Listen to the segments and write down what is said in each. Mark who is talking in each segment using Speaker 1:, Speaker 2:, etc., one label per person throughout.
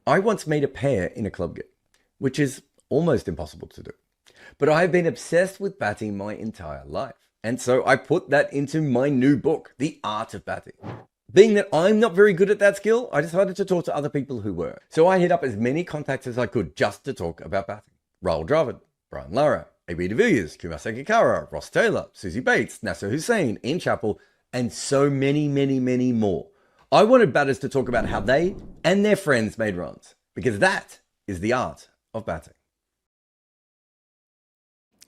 Speaker 1: I once made a pair in a club game, which is almost impossible to do. But I've been obsessed with batting my entire life. And so I put that into my new book, The Art of Batting. Being that I'm not very good at that skill, I decided to talk to other people who were. So I hit up as many contacts as I could just to talk about batting. Raul Dravid, Brian Lara, A.B. de Villiers, Kumar Sangakkara, Ross Taylor, Susie Bates, Nasser Hussain, Ian Chappell, and so many, many, many more. I wanted batters to talk about how they and their friends made runs, because that is the art of batting.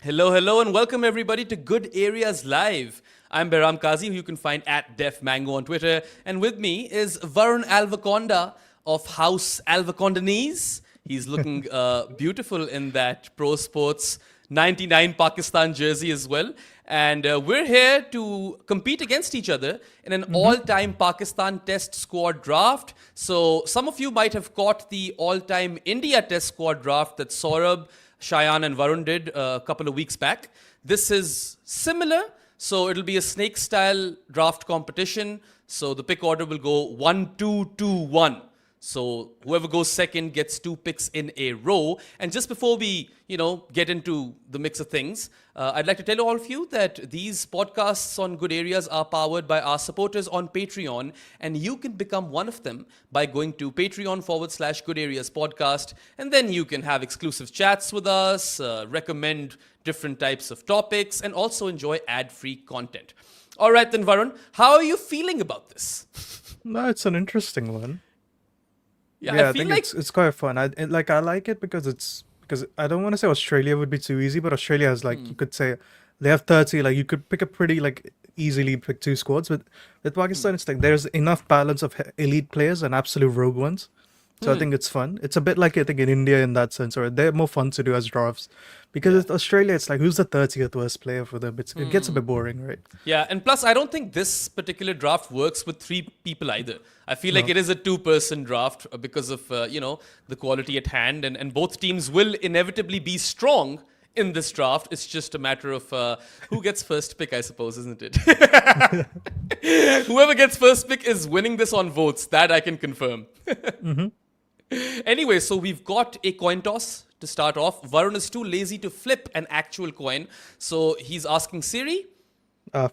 Speaker 2: Hello, and welcome everybody to Good Areas Live. I'm Behram Kazi, who you can find at Def Mango on Twitter. And with me is Varun Alvaconda of House Alvacondanese. He's looking beautiful in that Pro Sports 99 Pakistan jersey as well. And we're here to compete against each other in an all-time Pakistan Test squad draft. So some of you might have caught the all-time India Test squad draft that Saurabh, Shayan and Varun did a couple of weeks back. This is similar. So it'll be a snake-style draft competition. So the pick order will go 1, 2, 2, 1. So whoever goes second gets 2 picks in a row. And just before we, get into the mix of things, I'd like to tell all of you that these podcasts on Good Areas are powered by our supporters on Patreon. And you can become one of them by going to Patreon/Good Areas Podcast. And then you can have exclusive chats with us, recommend different types of topics, and also enjoy ad-free content. All right, then, Varun, how are you feeling about this?
Speaker 3: No, it's an interesting one.
Speaker 2: Yeah,
Speaker 3: I think it's quite fun. I like it because I don't want to say Australia would be too easy, but Australia has you could say they have 30. Like you could pick a pretty easily pick 2 squads. But with Pakistan, it's there's enough balance of elite players and absolute rogue ones. So I think it's fun. It's a bit like I think in India in that sense, or they're more fun to do as drafts. Because with Australia, it's who's the 30th worst player for them? It gets a bit boring, right?
Speaker 2: Yeah, and plus I don't think this particular draft works with 3 people either. I feel like it is a 2-person draft because of, the quality at hand. And both teams will inevitably be strong in this draft. It's just a matter of who gets first pick, I suppose, isn't it? Whoever gets first pick is winning this on votes. That I can confirm. Anyway, so we've got a coin toss to start off. Varun is too lazy to flip an actual coin. So he's asking Siri.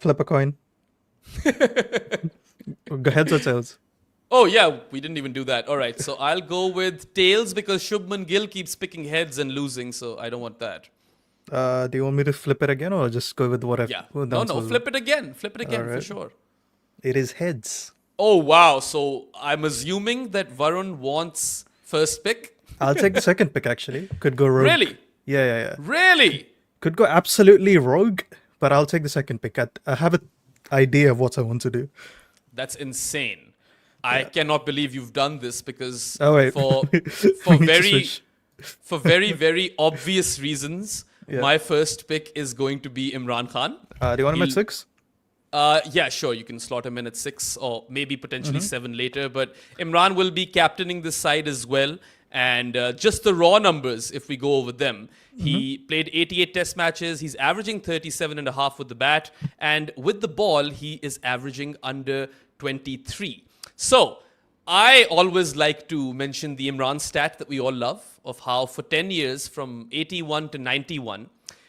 Speaker 3: Flip a coin. Go heads or tails?
Speaker 2: Oh, yeah, we didn't even do that. All right, so I'll go with tails because Shubman Gill keeps picking heads and losing, so I don't want that.
Speaker 3: Do you want me to flip it again or just go with whatever?
Speaker 2: Yeah. No, flip it again. Flip it again for sure.
Speaker 3: It is heads.
Speaker 2: Oh, wow. So I'm assuming that Varun wants first pick.
Speaker 3: I'll take the second pick, actually. Could go rogue.
Speaker 2: Really?
Speaker 3: Yeah.
Speaker 2: Really?
Speaker 3: Could go absolutely rogue, but I'll take the second pick. I have an idea of what I want to do.
Speaker 2: That's insane. I cannot believe you've done this because
Speaker 3: wait.
Speaker 2: for very, very obvious reasons, my first pick is going to be Imran Khan.
Speaker 3: Do you want him at 6?
Speaker 2: Yeah, sure. You can slot him in at 6 or maybe potentially 7 later. But Imran will be captaining this side as well. And just the raw numbers, if we go over them, he played 88 test matches. He's averaging 37.5 with the bat. And with the ball, he is averaging under 23. So I always like to mention the Imran stat that we all love of how for 10 years from 81 to 91,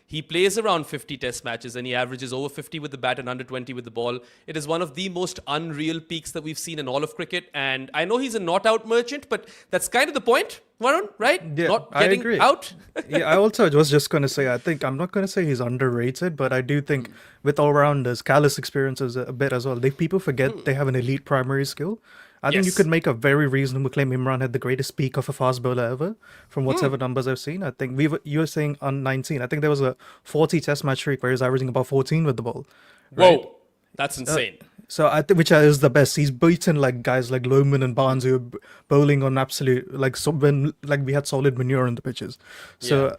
Speaker 2: he plays around 50 test matches and he averages over 50 with the bat and under 20 with the ball. It is one of the most unreal peaks that we've seen in all of cricket. And I know he's a not out merchant, but that's kind of the point, Varun, right?
Speaker 3: Yeah,
Speaker 2: not
Speaker 3: I
Speaker 2: getting
Speaker 3: agree.
Speaker 2: out.
Speaker 3: I also was just going to say, I'm not going to say he's underrated, but I do think with all-rounders, Callis experiences a bit as well. People forget they have an elite primary skill. I think you could make a very reasonable claim Imran had the greatest peak of a fast bowler ever from whatever numbers I've seen. I think you were saying on 19. I think there was a 40 test match streak where he's averaging about 14 with the ball. Right?
Speaker 2: Whoa, that's insane.
Speaker 3: So I think which is the best. He's beaten guys like Lohman and Barnes who are bowling on absolute when we had solid manure on the pitches. So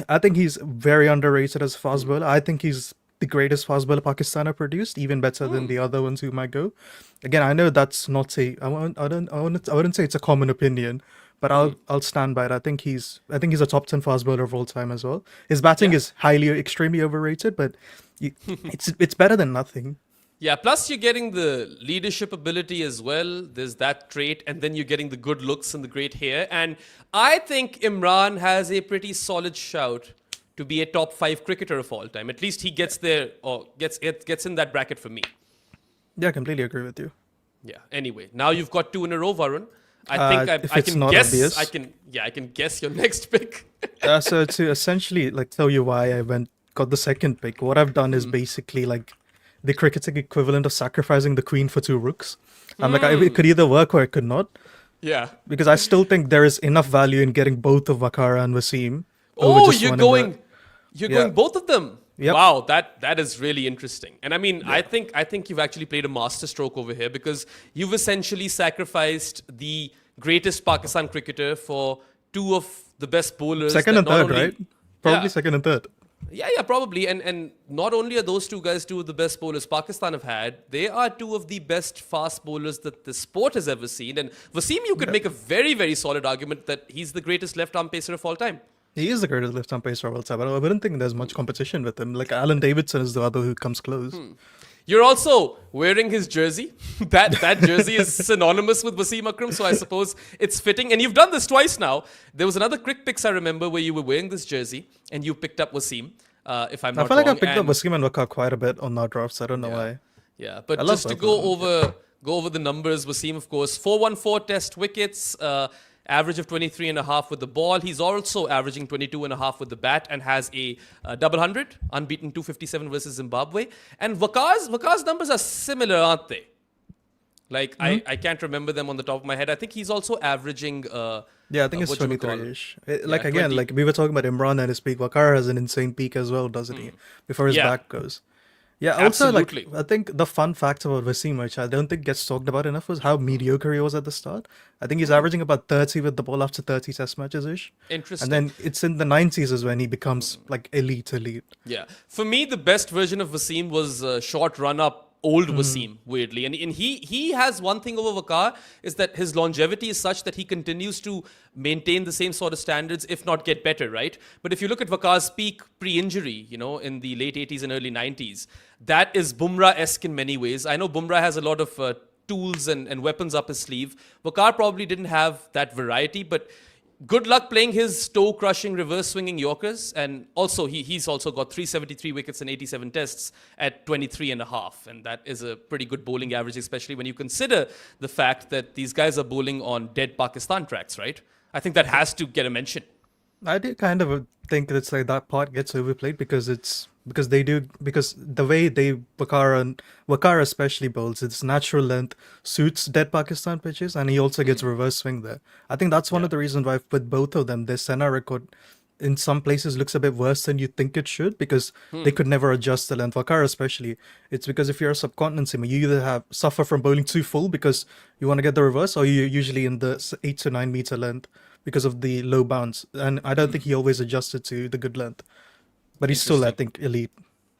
Speaker 3: I think he's very underrated as a fast bowler. I think he's the greatest fast bowler Pakistan have produced, even better than the other ones who might go. Again, I know that's not I wouldn't say it's a common opinion, but I'll stand by it. I think he's a top 10 fast bowler of all time as well. His batting is extremely overrated, but it's better than nothing.
Speaker 2: Yeah, plus you're getting the leadership ability as well. There's that trait, and then you're getting the good looks and the great hair. And I think Imran has a pretty solid shout to be a top 5 cricketer of all time. At least he gets there or gets in that bracket for me.
Speaker 3: Yeah, I completely agree with you.
Speaker 2: Yeah. Anyway, now you've got 2 in a row, Varun. I think
Speaker 3: if
Speaker 2: I
Speaker 3: it's
Speaker 2: can
Speaker 3: not
Speaker 2: guess.
Speaker 3: obvious.
Speaker 2: I can guess your next pick.
Speaker 3: So to essentially like tell you why I got the second pick, what I've done is basically like the cricketing equivalent of sacrificing the queen for 2 rooks. I'm like, it could either work or it could not,
Speaker 2: Yeah.
Speaker 3: because I still think there is enough value in getting both of Vakara and Wasim.
Speaker 2: Oh,
Speaker 3: just
Speaker 2: you're
Speaker 3: one in
Speaker 2: going. You're
Speaker 3: Yeah.
Speaker 2: going both of them.
Speaker 3: Yep.
Speaker 2: Wow, that is really interesting. And I mean, I think you've actually played a masterstroke over here because you've essentially sacrificed the greatest Pakistan cricketer for 2 of the best bowlers.
Speaker 3: Second
Speaker 2: that
Speaker 3: and
Speaker 2: not
Speaker 3: third,
Speaker 2: only-
Speaker 3: right? Probably
Speaker 2: Yeah.
Speaker 3: second and third.
Speaker 2: Yeah, probably. And not only are those 2 guys 2 of the best bowlers Pakistan have had, they are 2 of the best fast bowlers that the sport has ever seen. And Wasim, you could make a very, very solid argument that he's the greatest left-arm pacer of all time.
Speaker 3: He is the greatest left-arm pacer of all time, but I wouldn't think there's much competition with him. Like Alan Davidson is the other who comes close.
Speaker 2: You're also wearing his jersey. That jersey is synonymous with Wasim Akram, so I suppose it's fitting. And you've done this twice now. There was another Crick Picks I remember where you were wearing this jersey and you picked up Wasim, if I'm
Speaker 3: I
Speaker 2: not
Speaker 3: feel
Speaker 2: wrong.
Speaker 3: like I picked up
Speaker 2: And-
Speaker 3: Wasim and Vakar quite a bit on our drafts. I don't know why.
Speaker 2: Yeah, but
Speaker 3: I love
Speaker 2: just to
Speaker 3: both of
Speaker 2: go over the numbers, Wasim, of course, 414 test wickets, average of 23 and a half with the ball. He's also averaging 22 and a half with the bat and has a double hundred, unbeaten 257 versus Zimbabwe. And Vakar's numbers are similar, aren't they? Like, I can't remember them on the top of my head. I think he's also averaging...
Speaker 3: Yeah, I think it's
Speaker 2: whatchamacallit.
Speaker 3: 23-ish. Like
Speaker 2: Yeah,
Speaker 3: again,
Speaker 2: 20.
Speaker 3: like we were talking about Imran and his peak. Vakar has an insane peak as well, doesn't he? Before his
Speaker 2: Yeah.
Speaker 3: back goes. Yeah, also like
Speaker 2: Absolutely.
Speaker 3: I think the fun fact about Wasim, which I don't think gets talked about enough, was how mediocre he was at the start. I think he's averaging about 30 with the ball after 30 test matches ish.
Speaker 2: Interesting.
Speaker 3: And then it's in the 90s is when he becomes like elite.
Speaker 2: Yeah. For me, the best version of Wasim was short run up old Wasim, weirdly. And he has one thing over Vakar is that his longevity is such that he continues to maintain the same sort of standards, if not get better, right? But if you look at Vakar's peak pre-injury, in the late 80s and early 90s, that is Bumrah-esque in many ways. I know Bumrah has a lot of tools and weapons up his sleeve. Vakar probably didn't have that variety, but good luck playing his toe-crushing, reverse-swinging Yorkers. And also, he's also got 373 wickets in 87 tests at 23 and a half. And that is a pretty good bowling average, especially when you consider the fact that these guys are bowling on dead Pakistan tracks, right? I think that has to get a mention.
Speaker 3: I do kind of think it's like that part gets overplayed because the way Vakar especially bowls, its natural length suits dead Pakistan pitches, and he also gets reverse swing there. I think that's one of the reasons why with both of them, their center record in some places looks a bit worse than you think it should because they could never adjust the length. Vakar especially, it's because if you're a subcontinent seamer, you either suffer from bowling too full because you want to get the reverse, or you're usually in the 8 to 9 meter length because of the low bounce. And I don't think he always adjusted to the good length. But he's still, I think, elite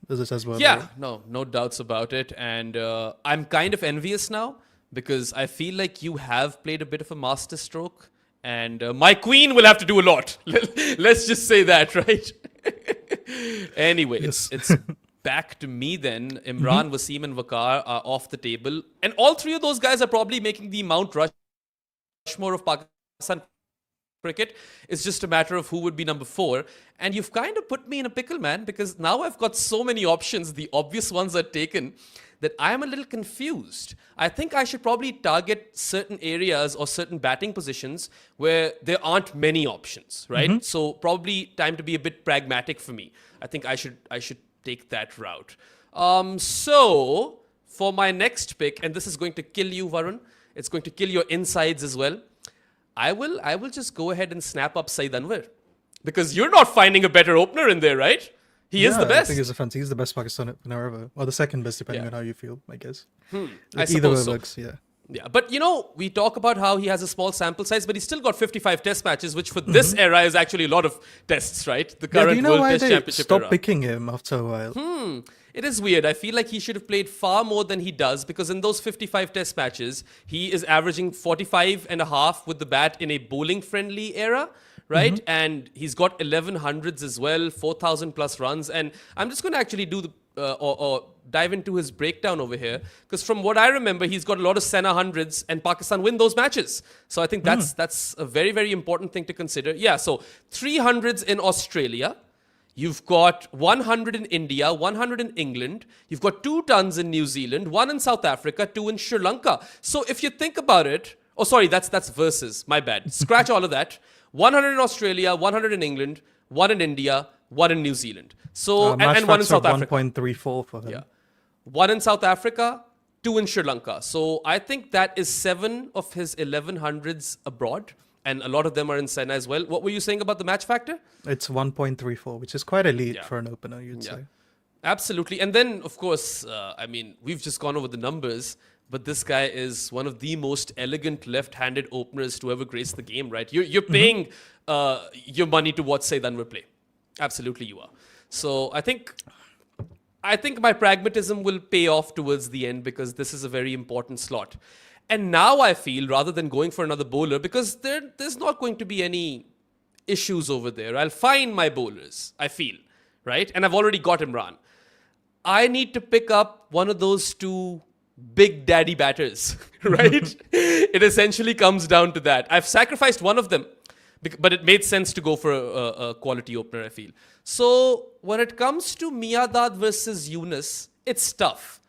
Speaker 3: as well.
Speaker 2: Yeah,
Speaker 3: right?
Speaker 2: no doubts about it. And I'm kind of envious now because I feel like you have played a bit of a master stroke. And my queen will have to do a lot. Let's just say that, right? Anyway,
Speaker 3: Yes.
Speaker 2: it's back to me then. Imran, Wasim, and Vakar are off the table. And all 3 of those guys are probably making the Mount Rushmore of Pakistan cricket. It's just a matter of who would be number 4. And you've kind of put me in a pickle, man, because now I've got so many options. The obvious ones are taken that I am a little confused. I think I should probably target certain areas or certain batting positions where there aren't many options, right? So probably time to be a bit pragmatic for me. I think I should take that route. So for my next pick, and this is going to kill you, Varun. It's going to kill your insides as well. I will just go ahead and snap up Saeed Anwar. Because you're not finding a better opener in there, right? He is the
Speaker 3: I
Speaker 2: best.
Speaker 3: think he's the best Pakistani opener ever. Or the second best, depending on how you feel, I guess.
Speaker 2: I
Speaker 3: Either
Speaker 2: suppose
Speaker 3: way
Speaker 2: so.
Speaker 3: works, yeah.
Speaker 2: Yeah, but we talk about how he has a small sample size, but he's still got 55 test matches, which for this era is actually a lot of tests, right? The
Speaker 3: Yeah,
Speaker 2: current
Speaker 3: do you know
Speaker 2: World
Speaker 3: why
Speaker 2: Test
Speaker 3: they
Speaker 2: Championship
Speaker 3: stopped
Speaker 2: era.
Speaker 3: picking him after a while?
Speaker 2: It is weird. I feel like he should have played far more than he does because in those 55 test matches, he is averaging 45 and a half with the bat in a bowling friendly era, right? And he's got 1100s as well, 4,000 plus runs. And I'm just going to actually do the or dive into his breakdown over here, because from what I remember, he's got a lot of Senna hundreds, and Pakistan win those matches. So I think that's a very, very important thing to consider. Yeah, so 300s in Australia. You've got 100 in India, 100 in England. You've got 2 tons in New Zealand, 1 in South Africa, 2 in Sri Lanka. So if you think about it, oh, sorry, that's versus. My bad. Scratch all of that. 100 in Australia, 100 in England, 1 in India, 1 in New Zealand. So and 1 in South Africa.
Speaker 3: 1.34 for him.
Speaker 2: Yeah. 1 in South Africa, 2 in Sri Lanka. So I think that is 7 of his 1100s abroad. And a lot of them are in Senna as well. What were you saying about the match factor?
Speaker 3: It's 1.34, which is quite elite for an opener, you'd say.
Speaker 2: Absolutely. And then, of course, we've just gone over the numbers, but this guy is one of the most elegant left-handed openers to ever grace the game, right? You're paying your money to watch Saeed Anwar play. Absolutely you are. So I think my pragmatism will pay off towards the end, because this is a very important slot. And now I feel, rather than going for another bowler, because there's not going to be any issues over there, I'll find my bowlers, I feel, right? And I've already got Imran. I need to pick up one of those 2 big daddy batters, right? It essentially comes down to that. I've sacrificed one of them, but it made sense to go for a quality opener, I feel. So when it comes to Miyadad versus Yunus, it's tough.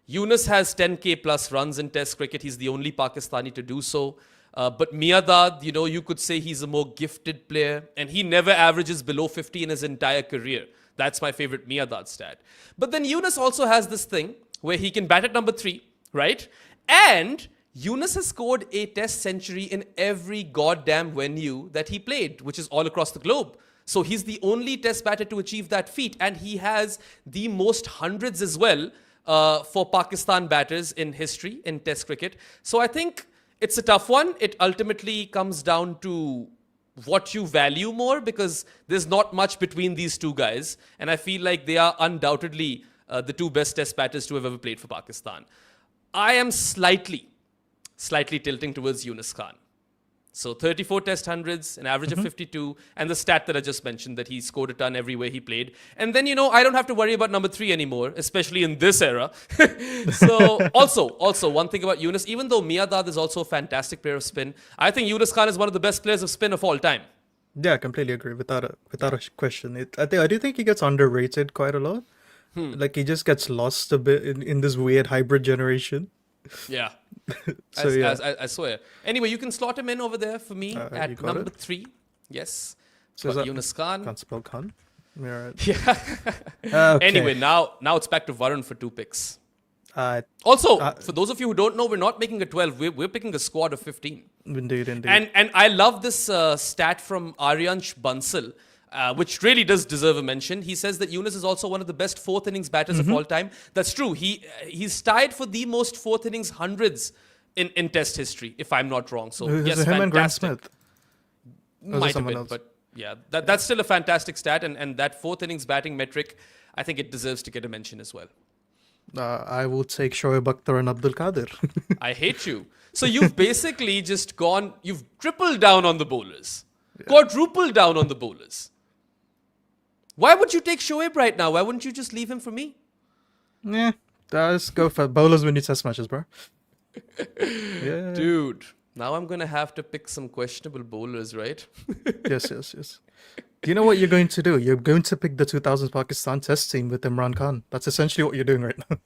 Speaker 2: Yunus has 10k plus runs in Test cricket. He's the only Pakistani to do so. But Miyadad, you could say he's a more gifted player, and he never averages below 50 in his entire career. That's my favorite Miyadad stat. But then Yunus also has this thing where he can bat at number 3, right? And Yunus has scored a Test century in every goddamn venue that he played, which is all across the globe. So he's the only Test batter to achieve that feat, and he has the most hundreds as well for Pakistan batters in history in Test cricket. So I think it's a tough one. It ultimately comes down to what you value more, because there's not much between these 2 guys. And I feel like they are undoubtedly the 2 best Test batters to have ever played for Pakistan. I am slightly tilting towards Yunus Khan. So 34 Test hundreds, an average of 52, and the stat that I just mentioned, that he scored a ton everywhere he played. And then, I don't have to worry about number 3 anymore, especially in this era. So also one thing about Yunus, even though Miyadad is also a fantastic player of spin, I think Yunus Khan is one of the best players of spin of all time.
Speaker 3: Yeah, I completely agree, without a question. I do think he gets underrated quite a lot. Like, he just gets lost a bit in this weird hybrid generation.
Speaker 2: Yeah.
Speaker 3: So,
Speaker 2: I swear. Anyway, you can slot him in over there for me at number 3. Yes. So Yunus Khan.
Speaker 3: Can't spell Khan.
Speaker 2: Yeah.
Speaker 3: Okay.
Speaker 2: Anyway, now it's back to Varun for 2 picks.
Speaker 3: Also,
Speaker 2: for those of you who don't know, we're not making a 12. We're picking a squad of 15.
Speaker 3: Indeed.
Speaker 2: And I love this stat from Aryansh Bansal, which really does deserve a mention. He says that Yunus is also one of the best 4th innings batters of all time. That's true. He's tied for the most 4th innings hundreds in Test history, if I'm not wrong. So yes,
Speaker 3: him and Grant
Speaker 2: fantastic.
Speaker 3: Smith.
Speaker 2: Might have been, but yeah, that's still a fantastic stat, and that 4th innings batting metric, I think it deserves to get a mention as well.
Speaker 3: I will take Shoaib Akhtar and Abdul Qadir.
Speaker 2: I hate you. So you've basically you've tripled down on the bowlers, quadrupled down on the bowlers. Why would you take Shoaib right now? Why wouldn't you just leave him for me?
Speaker 3: Yeah, let's go for bowlers when you Test matches, bro. Yeah.
Speaker 2: Dude, now I'm going to have to pick some questionable bowlers, right?
Speaker 3: Yes. Do you know what you're going to do? You're going to pick the 2000 Pakistan Test team with Imran Khan. That's essentially what you're doing right now.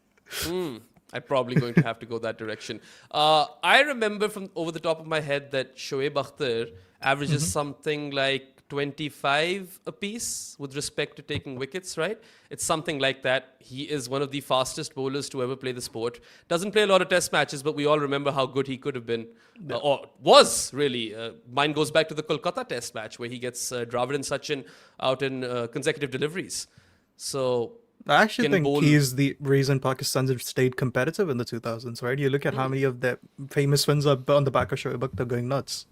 Speaker 2: I'm probably going to have to go that direction. I remember from over the top of my head that Shoaib Akhtar averages something like 25 apiece with respect to taking wickets, right? It's something like that. He is one of the fastest bowlers to ever play the sport. Doesn't play a lot of Test matches, but we all remember how good he could have been, or was really. Mine goes back to the Kolkata Test match where he gets Dravid and Sachin out in consecutive deliveries. So
Speaker 3: I actually think he's the reason Pakistan have stayed competitive in the 2000s, right? You look at how many of their famous wins are on the back of Shoaib Akhtar going nuts.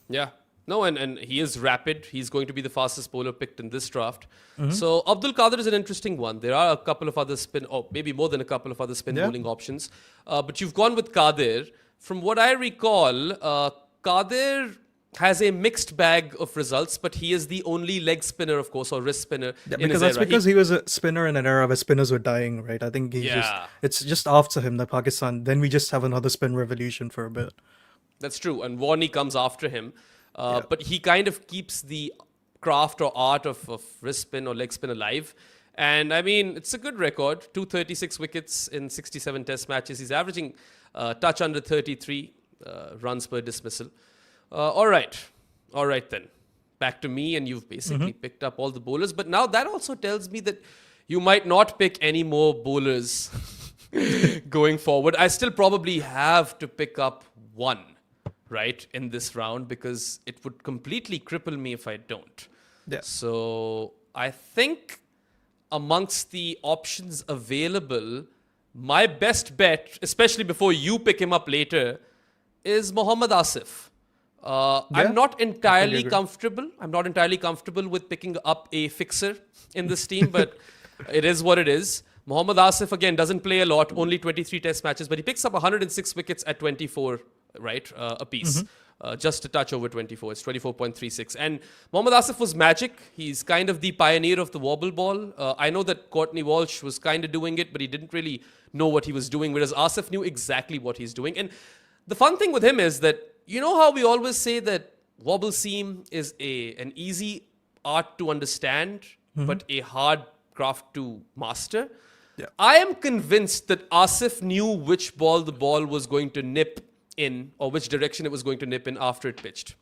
Speaker 2: Yeah. No, and he is rapid. He's going to be the fastest bowler picked in this draft. So Abdul Qadir is an interesting one. There are a couple of other spin, or maybe more than a couple of other spin bowling options. But you've gone with Qadir. From what I recall, Qadir has a mixed bag of results, but he is the only leg spinner, of course, or wrist spinner
Speaker 3: Yeah,
Speaker 2: in his
Speaker 3: because that's
Speaker 2: era.
Speaker 3: because he was a spinner in an era where spinners were dying, right? I think it's just after him that Pakistan, then we just have another spin revolution for a bit.
Speaker 2: That's true. And Warney comes after him.
Speaker 3: Yeah.
Speaker 2: But he kind of keeps the craft or art of wrist spin or leg spin alive. And I mean, it's a good record. 236 wickets in 67 test matches. He's averaging touch under 33 runs per dismissal. All right then. Back to me, and you've basically picked up all the bowlers. But now that also tells me that you might not pick any more bowlers going forward. I still probably have to pick up one, right, in this round, because it would completely cripple me if I don't.
Speaker 3: Yeah.
Speaker 2: So I think amongst the options available, my best bet, especially before you pick him up later, is Mohammad Asif. I'm not entirely comfortable. I'm not entirely comfortable with picking up a fixer in this team, but it is what it is. Mohammad Asif, again, doesn't play a lot, only 23 test matches, but he picks up 106 wickets at 24, right, apiece. Just a touch over 24. It's 24.36. And Mohammad Asif was magic. He's kind of the pioneer of the wobble ball. I know that Courtney Walsh was kind of doing it, but he didn't really know what he was doing, whereas Asif knew exactly what he's doing. And the fun thing with him is that, you know how we always say that wobble seam is an easy art to understand, but a hard craft to master?
Speaker 3: Yeah.
Speaker 2: I am convinced that Asif knew which ball the ball was going to nip in, or which direction it was going to nip in after it pitched.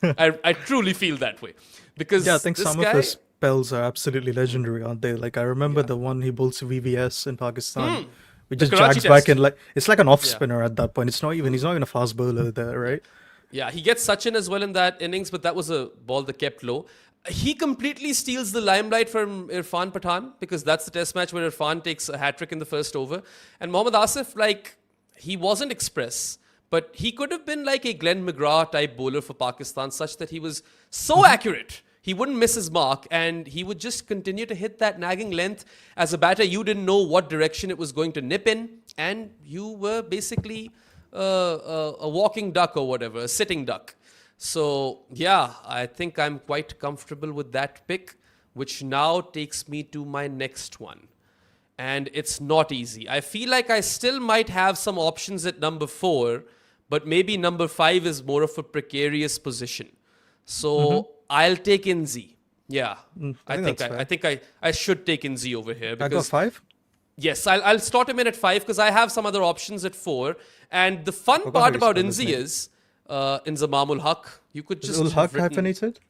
Speaker 2: I truly feel that way. Because
Speaker 3: I think
Speaker 2: this
Speaker 3: some
Speaker 2: guy,
Speaker 3: of his spells are absolutely legendary, aren't they? Like, I remember the one he bowls to VVS in Pakistan. We just
Speaker 2: Karachi
Speaker 3: drags back
Speaker 2: Test.
Speaker 3: in, like, it's like an off spinner at that point. He's not even a fast bowler there, right?
Speaker 2: Yeah, he gets Sachin as well in that innings, but that was a ball that kept low. He completely steals the limelight from Irfan Pathan, because that's the test match where Irfan takes a hat-trick in the first over. And Mohammad Asif, like, he wasn't express, but he could have been like a Glenn McGrath type bowler for Pakistan, such that he was so accurate. He wouldn't miss his mark, and he would just continue to hit that nagging length. As a batter, you didn't know what direction it was going to nip in, and you were basically a walking duck or whatever, a sitting duck. So, yeah, I think I'm quite comfortable with that pick, which now takes me to my next one. And it's not easy. I feel like I still might have some options at number 4, but maybe number 5 is more of a precarious position. So I'll take Inzi. Yeah, I think I should take Inzi over here.
Speaker 3: I got
Speaker 2: Because
Speaker 3: 5.
Speaker 2: yes, I'll slot him in at 5 because I have some other options at 4. And the fun
Speaker 3: Forgot
Speaker 2: part
Speaker 3: how you
Speaker 2: about
Speaker 3: spell his
Speaker 2: Inzi
Speaker 3: name.
Speaker 2: is Inzamam ul Haq. You could
Speaker 3: Is
Speaker 2: just
Speaker 3: Ul
Speaker 2: have
Speaker 3: Haq
Speaker 2: written-
Speaker 3: hyphenated?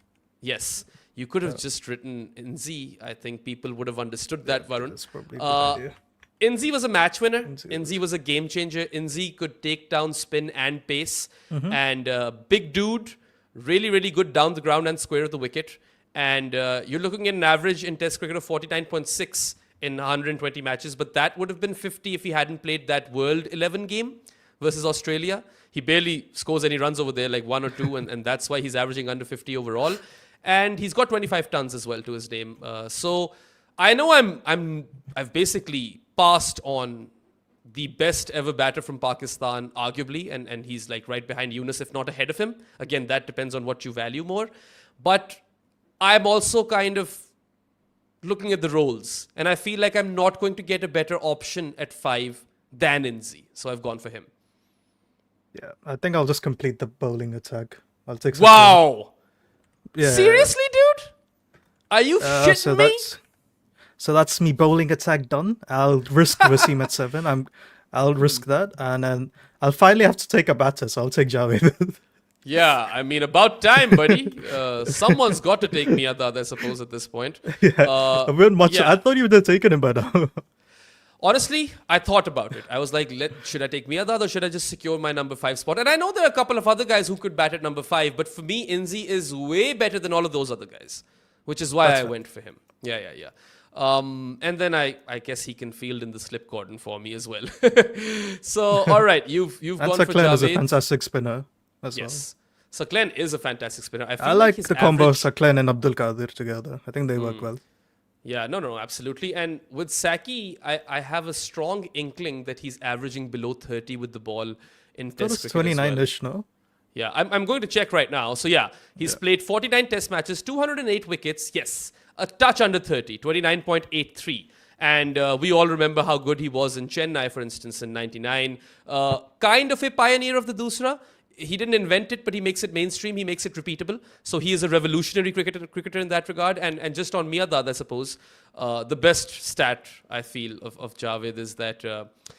Speaker 2: Yes, you could have just written Inzi. I think people would have understood that, Varun.
Speaker 3: That's probably a good idea.
Speaker 2: Inzi was a match winner. Inzi was a game changer. Inzi could take down spin and pace. And big dude, really, really good down the ground and square of the wicket. And you're looking at an average in Test cricket of 49.6 in 120 matches. But that would have been 50 if he hadn't played that World 11 game versus Australia. He barely scores any runs over there, like 1 or 2. And that's why he's averaging under 50 overall. And he's got 25 tons as well to his name. So I know I've basically passed on the best ever batter from Pakistan, arguably, and he's like right behind Yunus, if not ahead of him. Again, that depends on what you value more. But I'm also kind of looking at the roles, and I feel like I'm not going to get a better option at 5 than Inzi. So I've gone for him.
Speaker 3: Yeah, I think I'll just complete the bowling attack. I'll take.
Speaker 2: Wow!
Speaker 3: Yeah.
Speaker 2: Seriously, dude? Are you shitting me?
Speaker 3: So that's me bowling attack done. I'll risk Wasim at 7. I'll risk that, and then I'll finally have to take a batter. So I'll take Javed.
Speaker 2: Yeah, I mean, about time, buddy. Someone's got to take Miyadad, I suppose, at this point.
Speaker 3: I wouldn't much.
Speaker 2: yeah.
Speaker 3: I thought you would have taken him by now.
Speaker 2: Honestly, I thought about it. I was like, should I take Miyadad or should I just secure my number 5 spot? And I know there are a couple of other guys who could bat at number 5, but for me, Inzi is way better than all of those other guys, which is why I went for him. Yeah. And then I guess he can field in the slip cordon for me as well. So, all right, you've gone for
Speaker 3: Saklan is a
Speaker 2: Javed.
Speaker 3: fantastic spinner. As
Speaker 2: Yes. Saklan is a fantastic spinner.
Speaker 3: well.
Speaker 2: feel
Speaker 3: I like
Speaker 2: his
Speaker 3: the combo of
Speaker 2: average-
Speaker 3: Saklan and Abdul Qadir together. I think they work well.
Speaker 2: Yeah, no, absolutely. And with Saki, I have a strong inkling that he's averaging below 30 with the ball in
Speaker 3: That
Speaker 2: Test
Speaker 3: was
Speaker 2: cricket as well.
Speaker 3: 29-ish, no?
Speaker 2: Yeah, I'm going to check right now. So, yeah, he's played 49 test matches, 208 wickets. Yes, a touch under 30, 29.83. And we all remember how good he was in Chennai, for instance, in 99. Kind of a pioneer of the Dusra. He didn't invent it, but he makes it mainstream. He makes it repeatable. So he is a revolutionary cricketer in that regard. And just on Miyadad, I suppose, the best stat I feel of Javed is that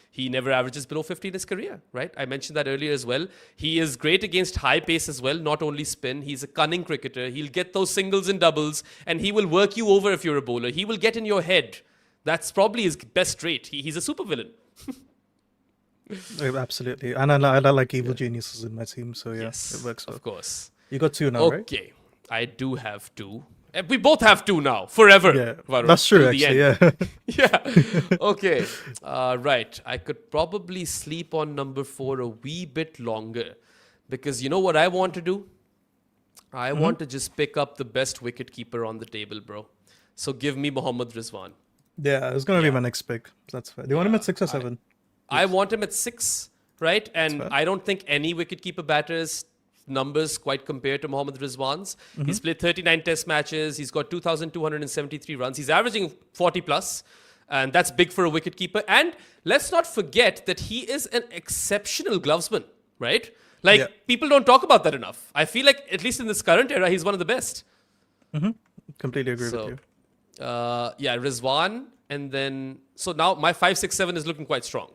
Speaker 2: he never averages below 50 in his career, right? I mentioned that earlier as well. He is great against high pace as well, not only spin. He's a cunning cricketer. He'll get those singles and doubles, and he will work you over if you're a bowler. He will get in your head. That's probably his best trait. He's a supervillain.
Speaker 3: Absolutely. And I like evil geniuses in my team, so yeah,
Speaker 2: Yes,
Speaker 3: it works well.
Speaker 2: of course.
Speaker 3: You got 2 now, right?
Speaker 2: Okay, I do have 2. We both have 2 now, forever.
Speaker 3: Yeah,
Speaker 2: Varun,
Speaker 3: that's true,
Speaker 2: till the
Speaker 3: actually,
Speaker 2: end. Yeah. Okay. Right. I could probably sleep on number 4 a wee bit longer because you know what I want to do? I want to just pick up the best wicketkeeper on the table, bro. So give me Mohammad Rizwan.
Speaker 3: Yeah, it's going to be my next pick. That's fair. Do you want him at 6 or 7?
Speaker 2: I want him at 6, right? And I don't think any wicketkeeper batter's numbers quite compare to Mohammad Rizwan's. He's played 39 test matches. He's got 2,273 runs. He's averaging 40 plus. And that's big for a wicketkeeper. And let's not forget that he is an exceptional glovesman, right? Like, people don't talk about that enough. I feel like, at least in this current era, he's one of the best.
Speaker 3: Completely agree with you.
Speaker 2: Yeah, Rizwan. And then, so now my 5, 6, 7 is looking quite strong.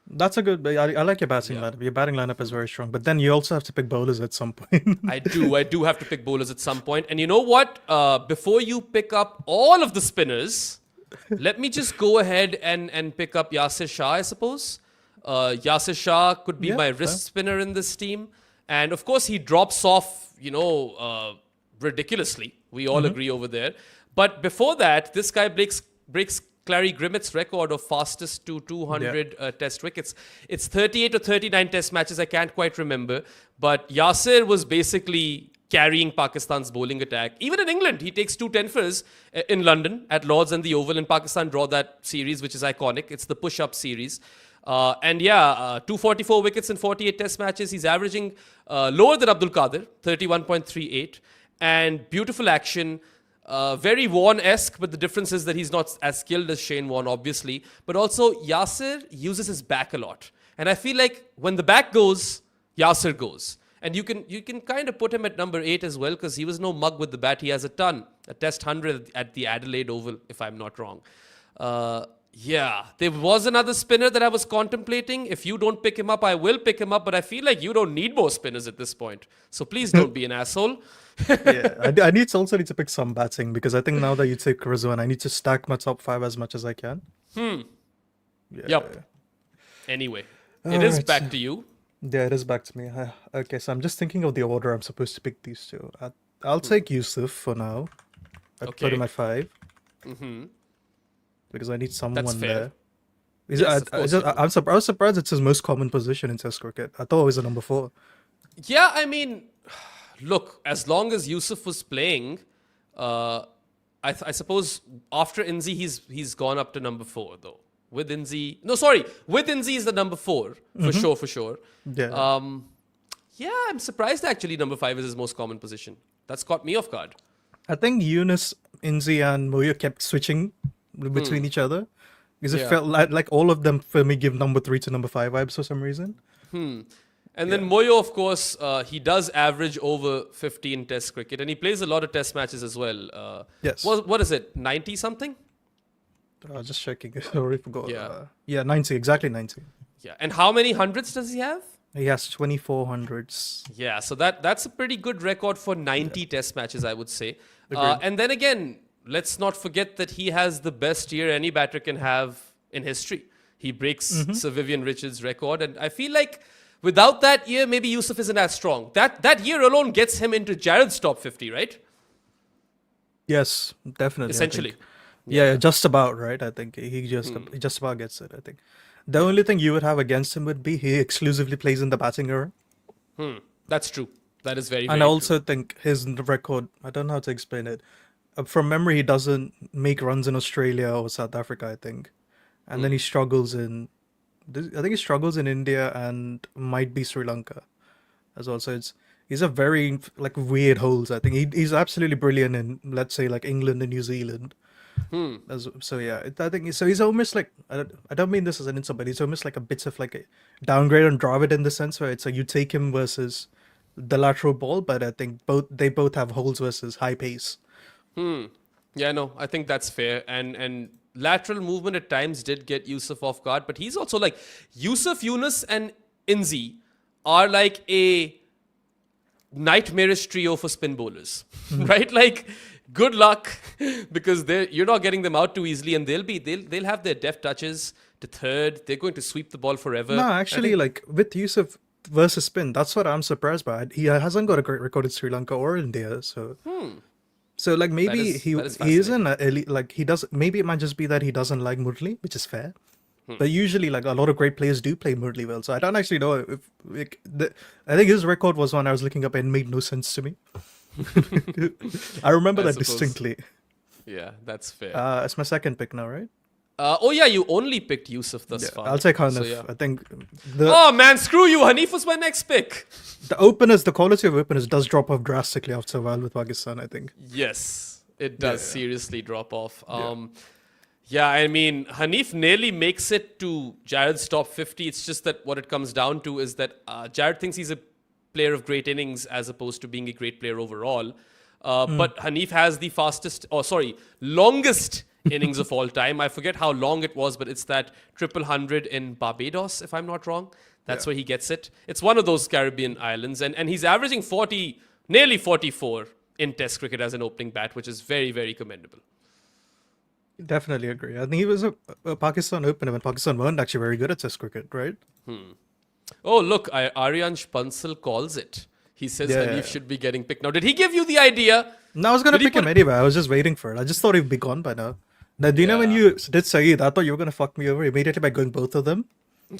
Speaker 3: That's a good. I like your batting lineup. Your batting lineup is very strong, but then you also have to pick bowlers at some point.
Speaker 2: I do have to pick bowlers at some point. And you know what? Before you pick up all of the spinners, let me just go ahead and pick up Yasir Shah, I suppose. Yasir Shah could be my wrist spinner in this team. And of course, he drops off, ridiculously. We all agree over there. But before that, this guy breaks Clary Grimmett's record of fastest to 200 test wickets. It's 38 or 39 test matches. I can't quite remember. But Yasir was basically carrying Pakistan's bowling attack. Even in England, he takes 2 10-fers in London at Lords and the Oval, and Pakistan draw that series, which is iconic. It's the push-up series. 244 wickets in 48 test matches. He's averaging lower than Abdul Qadir, 31.38. And beautiful action. Very Warne-esque, but the difference is that he's not as skilled as Shane Warne, obviously. But also, Yasir uses his back a lot. And I feel like when the back goes, Yasir goes. And you can kind of put him at number 8 as well, because he was no mug with the bat. He has a test 100 at the Adelaide Oval, if I'm not wrong. There was another spinner that I was contemplating. If you don't pick him up, I will pick him up. But I feel like you don't need more spinners at this point. So please don't be an asshole.
Speaker 3: I also need to pick some batting, because I think now that you take Rizwan, I need to stack my top 5 as much as I can.
Speaker 2: Yep. Anyway, it is back to you.
Speaker 3: Yeah, it is back to me. Okay, so I'm just thinking of the order I'm supposed to pick these 2. I'll take Yusuf for now. I put him at 5. Because I need someone
Speaker 2: That's fair.
Speaker 3: there. I was surprised it's his most common position in Test cricket. I thought it was a number 4.
Speaker 2: Yeah, I mean, look, as long as Yusuf was playing, I suppose after Inzi, he's gone up to number 4 though. With Inzi, with Inzi is the number 4 for sure.
Speaker 3: Yeah.
Speaker 2: I'm surprised actually number 5 is his most common position. That's caught me off guard.
Speaker 3: I think Yunus, Inzi, and Moyo kept switching between each other, because it felt like all of them for me give number 3 to number 5 vibes for some reason.
Speaker 2: And then Moyo, of course, he does average over 15 test cricket, and he plays a lot of test matches as well.
Speaker 3: Yes.
Speaker 2: What is it, 90 something?
Speaker 3: Just checking. Sorry, forgot. Yeah, 90, exactly 90.
Speaker 2: Yeah, and how many hundreds does he have?
Speaker 3: He has 24 hundreds.
Speaker 2: Yeah, so that's a pretty good record for 90 test matches, I would say. And then again, let's not forget that he has the best year any batter can have in history. He breaks Sir Vivian Richards' record, and I feel like without that year, maybe Yusuf isn't as strong. That year alone gets him into Jared's top 50, right?
Speaker 3: Yes, definitely.
Speaker 2: Essentially.
Speaker 3: Yeah, just about, right? I think he just about gets it, I think. The only thing you would have against him would be he exclusively plays in the batting era.
Speaker 2: That's true. That is very, very
Speaker 3: And I also
Speaker 2: true.
Speaker 3: think his record, I don't know how to explain it. From memory, he doesn't make runs in Australia or South Africa, I think. And then he struggles I think he struggles in India and might be Sri Lanka as well. So He's a very like weird holes. I think he's absolutely brilliant in, let's say, like England and New Zealand. So yeah, I think so. He's almost like I don't mean this as an insult, but he's almost like a bit of like a downgrade on Dravid in the sense where it's like you take him versus the lateral ball, but I think they both have holes versus high pace.
Speaker 2: Yeah, no, I think that's fair. And lateral movement at times did get Yusuf off guard, but he's also like Yusuf, Yunus, and Inzi are like a nightmarish trio for spin bowlers, right? Like, good luck because you're not getting them out too easily, and they'll have their deft touches to third. They're going to sweep the ball forever.
Speaker 3: No, actually, like with Yusuf versus spin, that's what I'm surprised by. He hasn't got a great record in Sri Lanka or India, so. So like maybe
Speaker 2: that
Speaker 3: he
Speaker 2: is
Speaker 3: isn't elite, like he does. Maybe it might just be that he doesn't like Murli, which is fair. But usually, like a lot of great players do play Murli well. So I don't actually know if like, I think his record was one I was looking up and made no sense to me. I remember that
Speaker 2: suppose.
Speaker 3: distinctly.
Speaker 2: Yeah, that's fair.
Speaker 3: It's my second pick now, right?
Speaker 2: Oh yeah, you only picked Yusuf thus far.
Speaker 3: I'll take Hanif.
Speaker 2: So, yeah.
Speaker 3: I think
Speaker 2: Oh man, screw you. Hanif was my next pick.
Speaker 3: the quality of openers does drop off drastically after a while with Pakistan, I think.
Speaker 2: Yes, it does seriously drop off. Yeah, I mean, Hanif nearly makes it to Jared's top 50. It's just that what it comes down to is that Jared thinks he's a player of great innings as opposed to being a great player overall. But Hanif has the longest innings of all time. I forget how long it was, but it's that 100 in Barbados, if I'm not wrong. That's where he gets it. It's one of those Caribbean islands. And he's averaging nearly 44 in Test cricket as an opening bat, which is very, very commendable.
Speaker 3: Definitely agree. I think he was a Pakistan opener when Pakistan weren't actually very good at Test cricket, right?
Speaker 2: Oh, look, Aryansh Bansal calls it. He says
Speaker 3: Yeah,
Speaker 2: Hanif
Speaker 3: yeah.
Speaker 2: should be getting picked now. Did he give you the idea?
Speaker 3: No, I was gonna
Speaker 2: Did he
Speaker 3: pick him
Speaker 2: put-
Speaker 3: anyway. I was just waiting for it. I just thought he'd be gone by now. Now, do you know when
Speaker 2: Yeah.
Speaker 3: you did Saeed, I thought you were gonna fuck me over immediately by going both of them.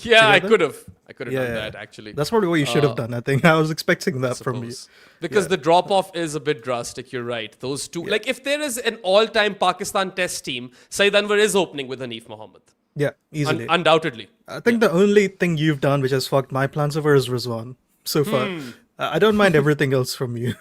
Speaker 2: Yeah, I
Speaker 3: Together?
Speaker 2: could have. I could have
Speaker 3: Yeah,
Speaker 2: done
Speaker 3: yeah.
Speaker 2: that, actually.
Speaker 3: That's probably what you should have done. I think I was expecting that from you.
Speaker 2: Suppose. Because the drop off is a bit drastic. You're right. Those two, like if there is an all time Pakistan Test team, Saeed Anwar is opening with Hanif Mohammed.
Speaker 3: Yeah, easily.
Speaker 2: Undoubtedly.
Speaker 3: I think the only thing you've done which has fucked my plans over is Rizwan so far. I don't mind everything else from you.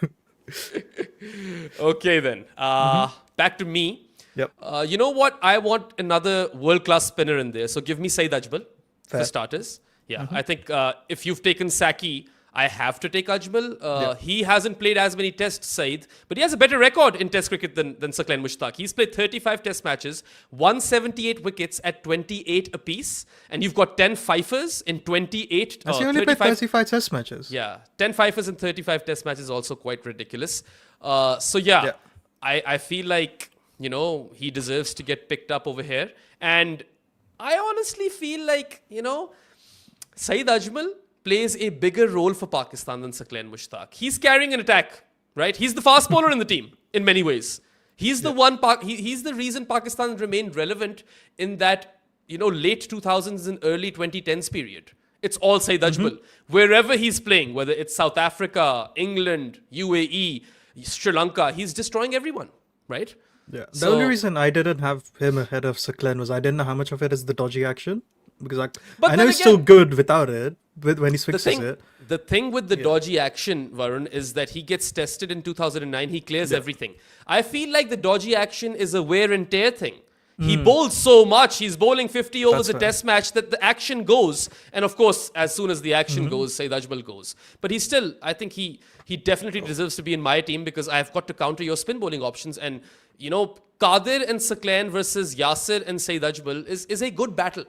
Speaker 2: Okay, then. Back to me.
Speaker 3: Yep.
Speaker 2: You know what? I want another world class spinner in there. So give me Saeed Ajmal for
Speaker 3: Fair.
Speaker 2: starters. Yeah, I think if you've taken Saki, I have to take Ajmal. He hasn't played as many tests, Saeed, but he has a better record in Test cricket than Saqlain Mushtaq. He's played 35 Test matches, 178 wickets at 28 apiece, and you've got 10 fifers in 28.
Speaker 3: Has he only played 35 Test matches?
Speaker 2: Yeah, 10 fifers in 35 Test matches, also quite ridiculous.
Speaker 3: Yeah.
Speaker 2: I feel like, he deserves to get picked up over here. And I honestly feel like, Saeed Ajmal plays a bigger role for Pakistan than Saqlain Mushtaq. He's carrying an attack, right? He's the fast bowler in the team in many ways. He's the one. He's the reason Pakistan remained relevant in that late 2000s and early 2010s period. It's all Saeed Ajmal. Wherever he's playing, whether it's South Africa, England, UAE, Sri Lanka, he's destroying everyone, right?
Speaker 3: Yeah. The
Speaker 2: So-
Speaker 3: only reason I didn't have him ahead of Saqlain was I didn't know how much of it is the dodgy action. Because
Speaker 2: But
Speaker 3: I know
Speaker 2: then
Speaker 3: he's still
Speaker 2: again-
Speaker 3: good without it, when he
Speaker 2: The
Speaker 3: fixes it.
Speaker 2: thing with the dodgy action, Varun, is that he gets tested in 2009. He clears everything. I feel like the dodgy action is a wear and tear thing. He bowls so much. He's bowling 50 overs
Speaker 3: That's
Speaker 2: a
Speaker 3: fair.
Speaker 2: test match that the action goes. And of course, as soon as the action goes, Saeed Ajmal goes. But he's still, I think he definitely deserves to be in my team because I've got to counter your spin bowling options. And, Qadir and Saqlain versus Yasir and Saeed Ajmal is a good battle.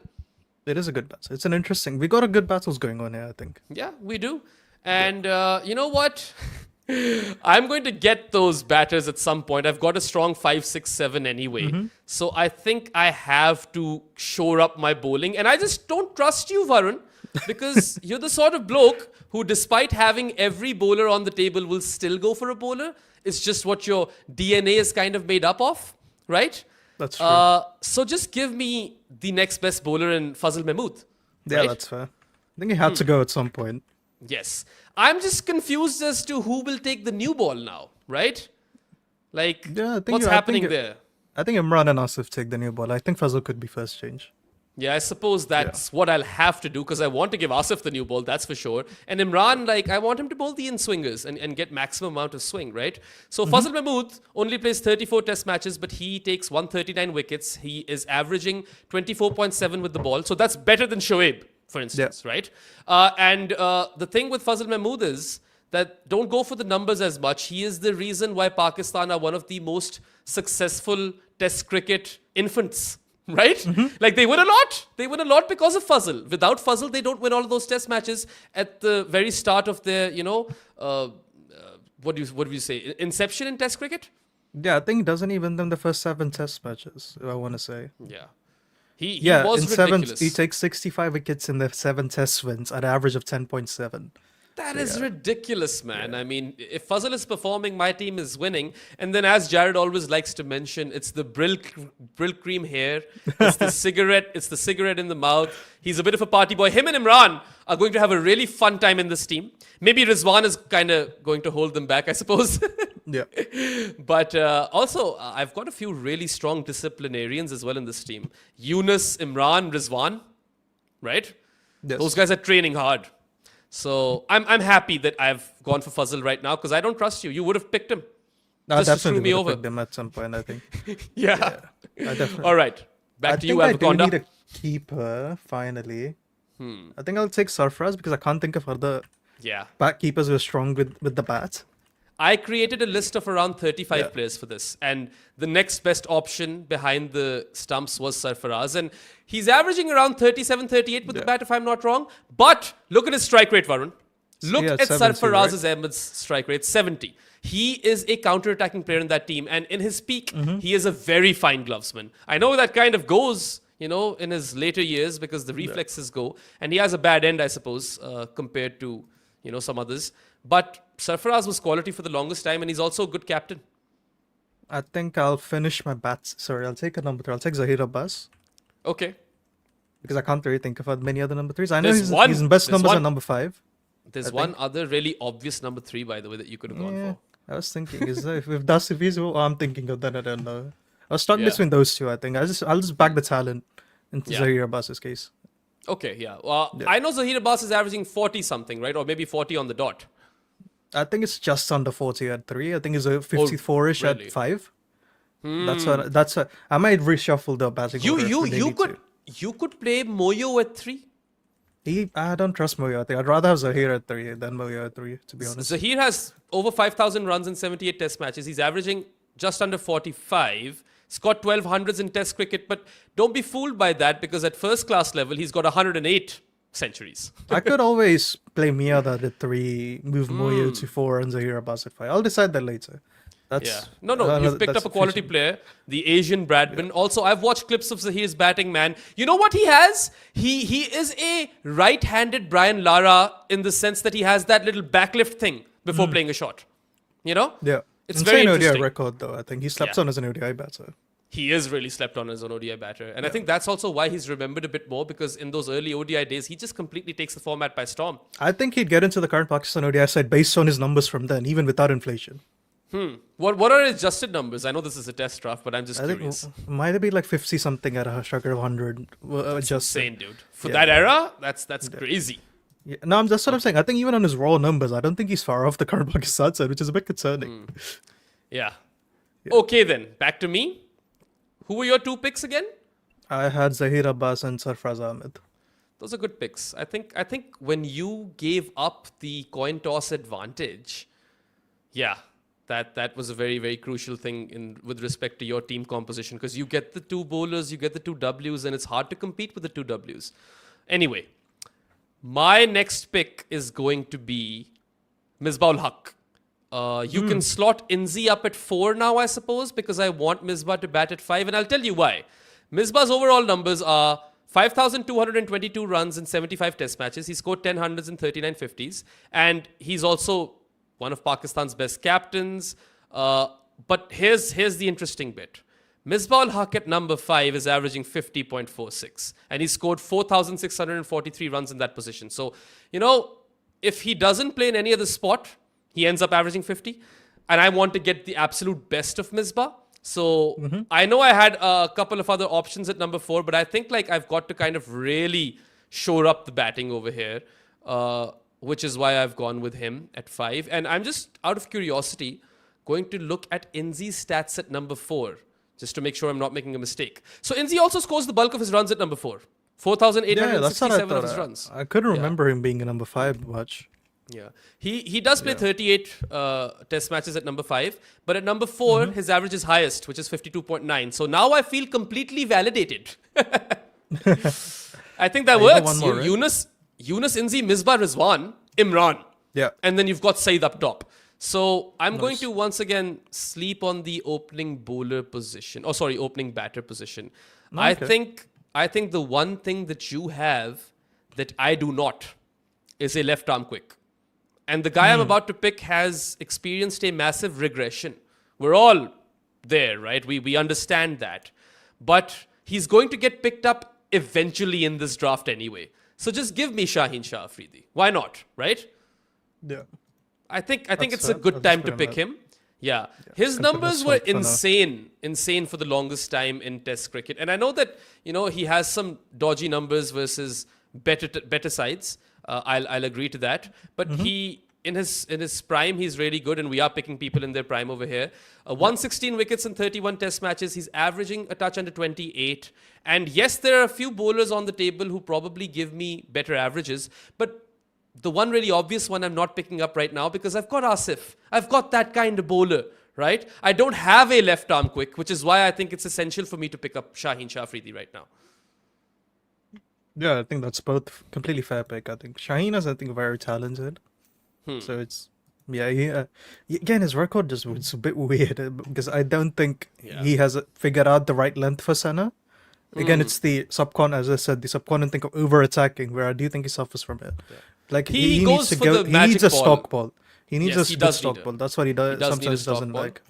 Speaker 3: It is a good battle. It's an interesting. We got a good battles going on here, I think.
Speaker 2: Yeah, we do. And you know what? I'm going to get those batters at some point. I've got a strong 5, 6, 7 anyway. So I think I have to shore up my bowling. And I just don't trust you, Varun, because you're the sort of bloke who, despite having every bowler on the table, will still go for a bowler. It's just what your DNA is kind of made up of, right?
Speaker 3: That's true.
Speaker 2: So just give me the next best bowler in Fazil Mahmood.
Speaker 3: Yeah,
Speaker 2: right?
Speaker 3: that's fair. I think he had to go at some point.
Speaker 2: Yes. I'm just confused as to who will take the new ball now, right? Like,
Speaker 3: Yeah, I think
Speaker 2: what's
Speaker 3: I
Speaker 2: happening
Speaker 3: think-
Speaker 2: there?
Speaker 3: I think Imran and Asif take the new ball. I think Fazal could be first change.
Speaker 2: Yeah, I suppose that's what I'll have to do because I want to give Asif the new ball, that's for sure. And Imran, like, I want him to bowl the in-swingers and get maximum amount of swing, right? So Fazal Mahmood only plays 34 test matches, but he takes 139 wickets. He is averaging 24.7 with the ball. So that's better than Shoaib, for instance, right? And the thing with Fazal Mahmood is that don't go for the numbers as much. He is the reason why Pakistan are one of the most successful test cricket infants. Right? Like they win a lot. They win a lot because of Fazal. Without Fazal, they don't win all of those test matches at the very start of their, what do you say? Inception in test cricket?
Speaker 3: Yeah, I think he doesn't even win the first 7 test matches, I want to say.
Speaker 2: Yeah. He
Speaker 3: Yeah,
Speaker 2: was
Speaker 3: in 7,
Speaker 2: ridiculous.
Speaker 3: he takes 65 wickets in the 7 test wins at an average of 10.7.
Speaker 2: That is ridiculous, man. I mean, if Fazal is performing, my team is winning. And then, as Jared always likes to mention, it's the Brill cream hair, it's the cigarette in the mouth. He's a bit of a party boy. Him and Imran are going to have a really fun time in this team. Maybe Rizwan is kind of going to hold them back, I suppose.
Speaker 3: Yeah.
Speaker 2: But also, I've got a few really strong disciplinarians as well in this team. Yunus, Imran, Rizwan, right?
Speaker 3: Yes.
Speaker 2: Those guys are training hard. So I'm happy that I've gone for Fazal right now because I don't trust you. You would have picked him.
Speaker 3: I
Speaker 2: Just to screw
Speaker 3: definitely
Speaker 2: me
Speaker 3: would
Speaker 2: over.
Speaker 3: have picked them at some point, I think.
Speaker 2: Yeah.
Speaker 3: I definitely.
Speaker 2: All right. Back to you,
Speaker 3: I do need
Speaker 2: Avoconda.
Speaker 3: a keeper, finally. I think I'll take Sarfraz because I can't think of other
Speaker 2: Yeah.
Speaker 3: back keepers who are strong with the bat.
Speaker 2: I created a list of around 35 players for this. And the next best option behind the stumps was Sarfaraz. And he's averaging around 37, 38 with the bat, if I'm not wrong. But look at his strike rate, Varun. Look
Speaker 3: Yeah,
Speaker 2: at
Speaker 3: 70,
Speaker 2: Sarfaraz's Ahmed's strike rate, 70. He is a counter-attacking player in that team. And in his peak, he is a very fine glovesman. I know that kind of goes, in his later years because the reflexes go. And he has a bad end, I suppose, compared to, some others. But Sarfaraz was quality for the longest time, and he's also a good captain.
Speaker 3: I think I'll finish my bats. Sorry, I'll take a number 3. I'll take Zahir Abbas
Speaker 2: Okay.
Speaker 3: because I can't really think of many other number 3s. I know
Speaker 2: There's
Speaker 3: his
Speaker 2: one.
Speaker 3: best
Speaker 2: There's
Speaker 3: numbers
Speaker 2: one.
Speaker 3: are number 5.
Speaker 2: There's one other really obvious number 3, by the way, that you could have gone
Speaker 3: Yeah,
Speaker 2: for.
Speaker 3: I was thinking, if he's who I'm thinking of, then I don't know. I was stuck
Speaker 2: Yeah.
Speaker 3: between those two. I think I'll just back the talent into
Speaker 2: Yeah.
Speaker 3: Zahir Abbas's case.
Speaker 2: Okay, yeah. Well, I know Zahir Abbas is averaging 40 something, right? Or maybe 40 on the dot.
Speaker 3: I think it's just under 40 at 3. I think it's a 54-ish
Speaker 2: really?
Speaker 3: at 5. That's what I might reshuffle the batting order if we need to.
Speaker 2: You could play Moyo at 3.
Speaker 3: I don't trust Moyo. I think I'd rather have Zahir at 3 than Moyo at 3, to be honest.
Speaker 2: Zahir has over 5,000 runs in 78 test matches. He's averaging just under 45. He's got 1,200s in test cricket, but don't be fooled by that because at first class level, he's got 108 centuries.
Speaker 3: I could always play Miyada at 3, move Moyo to 4, and Zahir Abbas at 5. I'll decide that later.
Speaker 2: Yeah. No, you've picked up a quality player, the Asian Bradman. Also, I've watched clips of Zahir's batting, man. You know what he has? He is a right-handed Brian Lara in the sense that he has that little backlift thing before playing a shot.
Speaker 3: Yeah.
Speaker 2: It's
Speaker 3: Insane
Speaker 2: very
Speaker 3: ODI
Speaker 2: interesting.
Speaker 3: record, though. I think he slept on as an ODI batter.
Speaker 2: He is really slept on as an ODI batter. And I think that's also why he's remembered a bit more because in those early ODI days, he just completely takes the format by storm.
Speaker 3: I think he'd get into the current Pakistan ODI side based on his numbers from then, even without inflation.
Speaker 2: What are his adjusted numbers? I know this is a test draft, but I'm just
Speaker 3: I think
Speaker 2: curious.
Speaker 3: might be like 50 something at a striker of 100. Just
Speaker 2: Insane, dude. For that era, that's crazy.
Speaker 3: Yeah. No, that's what I'm saying. I think even on his raw numbers, I don't think he's far off the current Pakistan side, which is a bit concerning.
Speaker 2: Yeah. Okay, then. Back to me. Who were your 2 picks again?
Speaker 3: I had Zahir Abbas and Sarfraz Ahmed.
Speaker 2: Those are good picks. I think when you gave up the coin toss advantage, that was a very, very crucial thing with respect to your team composition because you get the 2 bowlers, you get the 2 Ws, and it's hard to compete with the 2 Ws. Anyway, my next pick is going to be Misbah-ul Haq. You can slot Inzi up at 4 now, I suppose, because I want Misbah to bat at 5, and I'll tell you why. Misbah's overall numbers are 5,222 runs in 75 test matches. He scored 10 hundreds and 39 50s, and he's also one of Pakistan's best captains. But here's the interesting bit. Misbah-ul Haq at number 5 is averaging 50.46, and he scored 4,643 runs in that position. So, if he doesn't play in any other spot, he ends up averaging 50. And I want to get the absolute best of Misbah. So I know I had a couple of other options at number 4, but I think like I've got to kind of really shore up the batting over here, which is why I've gone with him at 5. And I'm just out of curiosity going to look at Inzi's stats at number 4, just to make sure I'm not making a mistake. So Inzi also scores the bulk of his runs at number 4.
Speaker 3: Yeah, that's what I
Speaker 2: 4,867 of his
Speaker 3: thought.
Speaker 2: runs.
Speaker 3: I couldn't remember him being a number 5 much.
Speaker 2: Yeah, he does play 38 test matches at number 5, but at number 4 his average is highest, which is 52.9. So now I feel completely validated. I think that
Speaker 3: You got
Speaker 2: works.
Speaker 3: one more, right?
Speaker 2: Yunus, Inzi, Misbah, Rizwan, Imran,
Speaker 3: Yeah.
Speaker 2: and then you've got Saeed up top. So I'm going to once again sleep on the opening bowler position. Oh, sorry, opening batter position.
Speaker 3: Okay.
Speaker 2: I think the one thing that you have that I do not is a left arm quick. And the guy I'm about to pick has experienced a massive regression. We're all there, right? We understand that. But he's going to get picked up eventually in this draft anyway. So just give me Shaheen Shah Afridi. Why not, right?
Speaker 3: Yeah.
Speaker 2: I think
Speaker 3: That's
Speaker 2: it's a
Speaker 3: fair.
Speaker 2: good
Speaker 3: I'll
Speaker 2: time
Speaker 3: just
Speaker 2: to
Speaker 3: put him
Speaker 2: pick
Speaker 3: out.
Speaker 2: him. Yeah. His
Speaker 3: can put him
Speaker 2: numbers
Speaker 3: as
Speaker 2: were
Speaker 3: swap for now.
Speaker 2: insane for the longest time in Test cricket. And I know that, he has some dodgy numbers versus better sides. I'll agree to that. But he in his prime, he's really good, and we are picking people in their prime over here. 116 wickets in 31 Test matches. He's averaging a touch under 28. And yes, there are a few bowlers on the table who probably give me better averages, but the one really obvious one I'm not picking up right now because I've got Asif. I've got that kind of bowler, right? I don't have a left arm quick, which is why I think it's essential for me to pick up Shaheen Shah Afridi right now.
Speaker 3: Yeah, I think that's both completely fair pick. I think Shaheen is, I think, very talented. So it's again, his record just it's a bit weird because I don't think he has figured out the right length for center. Again, it's the as I said, the subconscious think of over attacking, where I do think he suffers from it. Like
Speaker 2: He
Speaker 3: he
Speaker 2: goes
Speaker 3: needs to
Speaker 2: for
Speaker 3: go.
Speaker 2: the
Speaker 3: He needs
Speaker 2: magic
Speaker 3: a
Speaker 2: ball.
Speaker 3: stock ball. He needs
Speaker 2: Yes,
Speaker 3: a
Speaker 2: he
Speaker 3: good
Speaker 2: does need
Speaker 3: stock
Speaker 2: a-
Speaker 3: ball. That's what he does.
Speaker 2: He does need a
Speaker 3: Sometimes
Speaker 2: stock
Speaker 3: doesn't
Speaker 2: ball.
Speaker 3: like.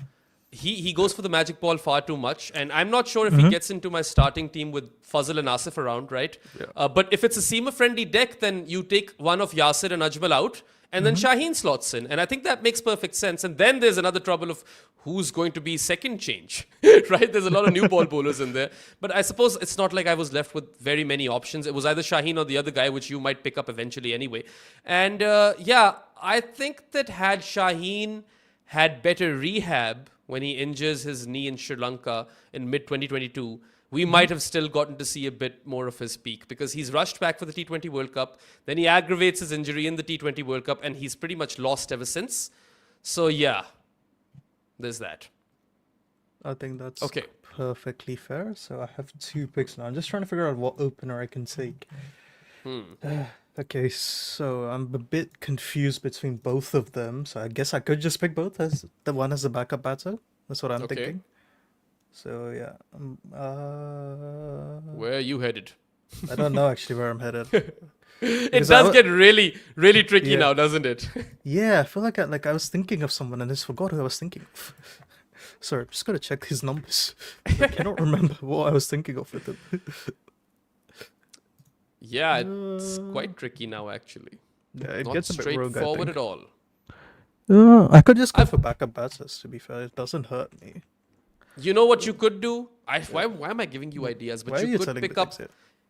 Speaker 2: He goes for the magic ball far too much, and I'm not sure if he gets into my starting team with Fazal and Asif around, right? But if it's a seamer-friendly deck, then you take one of Yasir and Ajmal out, and then Shaheen slots in, and I think that makes perfect sense. And then there's another trouble of who's going to be second change, right? There's a lot of new ball bowlers in there, but I suppose it's not like I was left with very many options. It was either Shaheen or the other guy, which you might pick up eventually anyway. And I think that had Shaheen had better rehab when he injures his knee in Sri Lanka in mid 2022, we might have still gotten to see a bit more of his peak because he's rushed back for the T20 World Cup. Then he aggravates his injury in the T20 World Cup and he's pretty much lost ever since. So, yeah, there's that.
Speaker 3: I think that's
Speaker 2: Okay.
Speaker 3: perfectly fair. So I have 2 picks now. I'm just trying to figure out what opener I can take. Okay, so I'm a bit confused between both of them. So I guess I could just pick both as the one as a backup batter. That's what I'm
Speaker 2: Okay.
Speaker 3: thinking. So yeah,
Speaker 2: Where are you headed?
Speaker 3: I don't know actually where I'm headed.
Speaker 2: It
Speaker 3: Because
Speaker 2: does get really, really tricky
Speaker 3: Yeah.
Speaker 2: now, doesn't it?
Speaker 3: Yeah, I feel like I was thinking of someone and I just forgot who I was thinking of. Sorry, I'm just gonna check his numbers. I cannot remember what I was thinking of with him.
Speaker 2: Yeah, it's quite tricky now, actually.
Speaker 3: Yeah, it
Speaker 2: Not
Speaker 3: gets a bit rogue. I
Speaker 2: straightforward
Speaker 3: think.
Speaker 2: at all.
Speaker 3: I could just go for backup batters. To be fair, it doesn't hurt me.
Speaker 2: You know what you could do? Why am I giving you ideas? But
Speaker 3: Why are
Speaker 2: you
Speaker 3: you
Speaker 2: could
Speaker 3: telling
Speaker 2: pick
Speaker 3: me
Speaker 2: up.
Speaker 3: things here?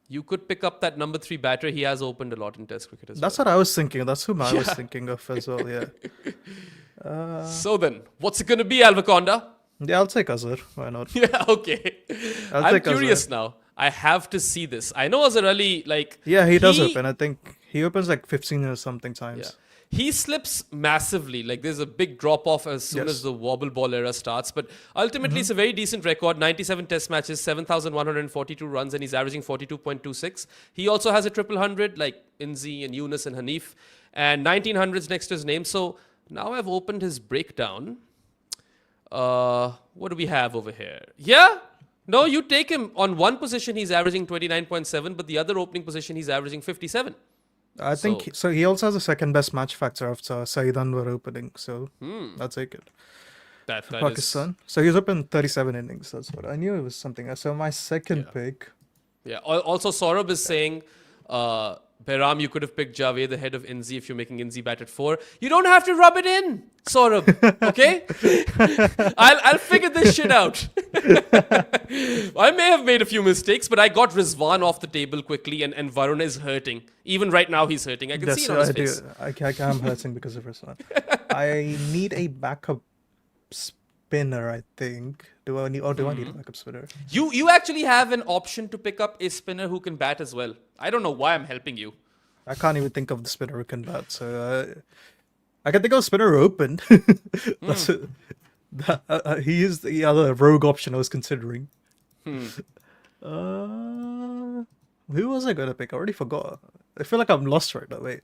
Speaker 2: You could pick up that number 3 batter. He has opened a lot in Test cricket as
Speaker 3: That's
Speaker 2: well.
Speaker 3: what I was thinking. That's whom I was thinking of as well. Yeah.
Speaker 2: So then, what's it going to be, Alvaconda?
Speaker 3: Yeah, I'll take Azhar. Why not?
Speaker 2: Yeah, okay.
Speaker 3: I'll
Speaker 2: I'm
Speaker 3: take
Speaker 2: curious now. I have to see this. I know Azhar Ali, like...
Speaker 3: Yeah, he does open. I think he opens like 15 or something times.
Speaker 2: Yeah. He slips massively. Like there's a big drop off as soon
Speaker 3: Yes.
Speaker 2: as the wobble ball era starts. But ultimately, it's a very decent record. 97 Test matches, 7,142 runs, and he's averaging 42.26. He also has a triple hundred like Inzi and Yunus and Hanif, and 1900s next to his name. So now I've opened his breakdown. What do we have over here? Yeah. No, you take him on one position. He's averaging 29.7, but the other opening position he's averaging 57.
Speaker 3: I think so. He also has the second best match factor after Saeed Anwar opening. So I'll take it.
Speaker 2: That is
Speaker 3: Pakistan. So he's opened 37 innings. That's what I knew. It was something. So my second pick.
Speaker 2: Yeah. Also, Saurabh is saying Behram, you could have picked Javed ahead of Inzi if you're making Inzi bat at 4. You don't have to rub it in, Saurabh. Okay? I'll figure this shit out. I may have made a few mistakes, but I got Rizwan off the table quickly, and Varun is hurting. Even right now, he's hurting. I can see it on his face.
Speaker 3: I'm hurting because of this one. I need a backup spinner, I think. Do I need a backup spinner?
Speaker 2: You actually have an option to pick up a spinner who can bat as well. I don't know why I'm helping you.
Speaker 3: I can't even think of the spinner who can bat. So I can think of a spinner who opened. That's it. He is the other rogue option I was considering. Who was I going to pick? I already forgot. I feel like I'm lost right now. Wait.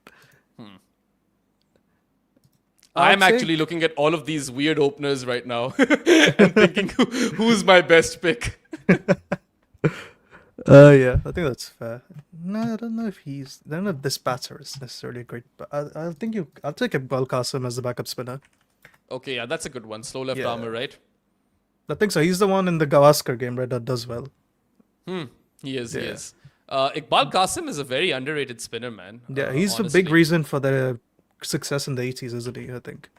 Speaker 2: I'm actually looking at all of these weird openers right now and thinking who's my best pick.
Speaker 3: Yeah, I think that's fair. No, I don't know if I don't know if this batter is necessarily a great. But I'll take Iqbal Qasim as the backup spinner.
Speaker 2: Okay, yeah, that's a good one. Slow left armor, right?
Speaker 3: I think so. He's the one in the Gavaskar game, right, that does well.
Speaker 2: He is. Iqbal Qasim is a very underrated spinner, man.
Speaker 3: Yeah, he's
Speaker 2: honestly.
Speaker 3: a big reason for the success in the 80s, isn't he? I think.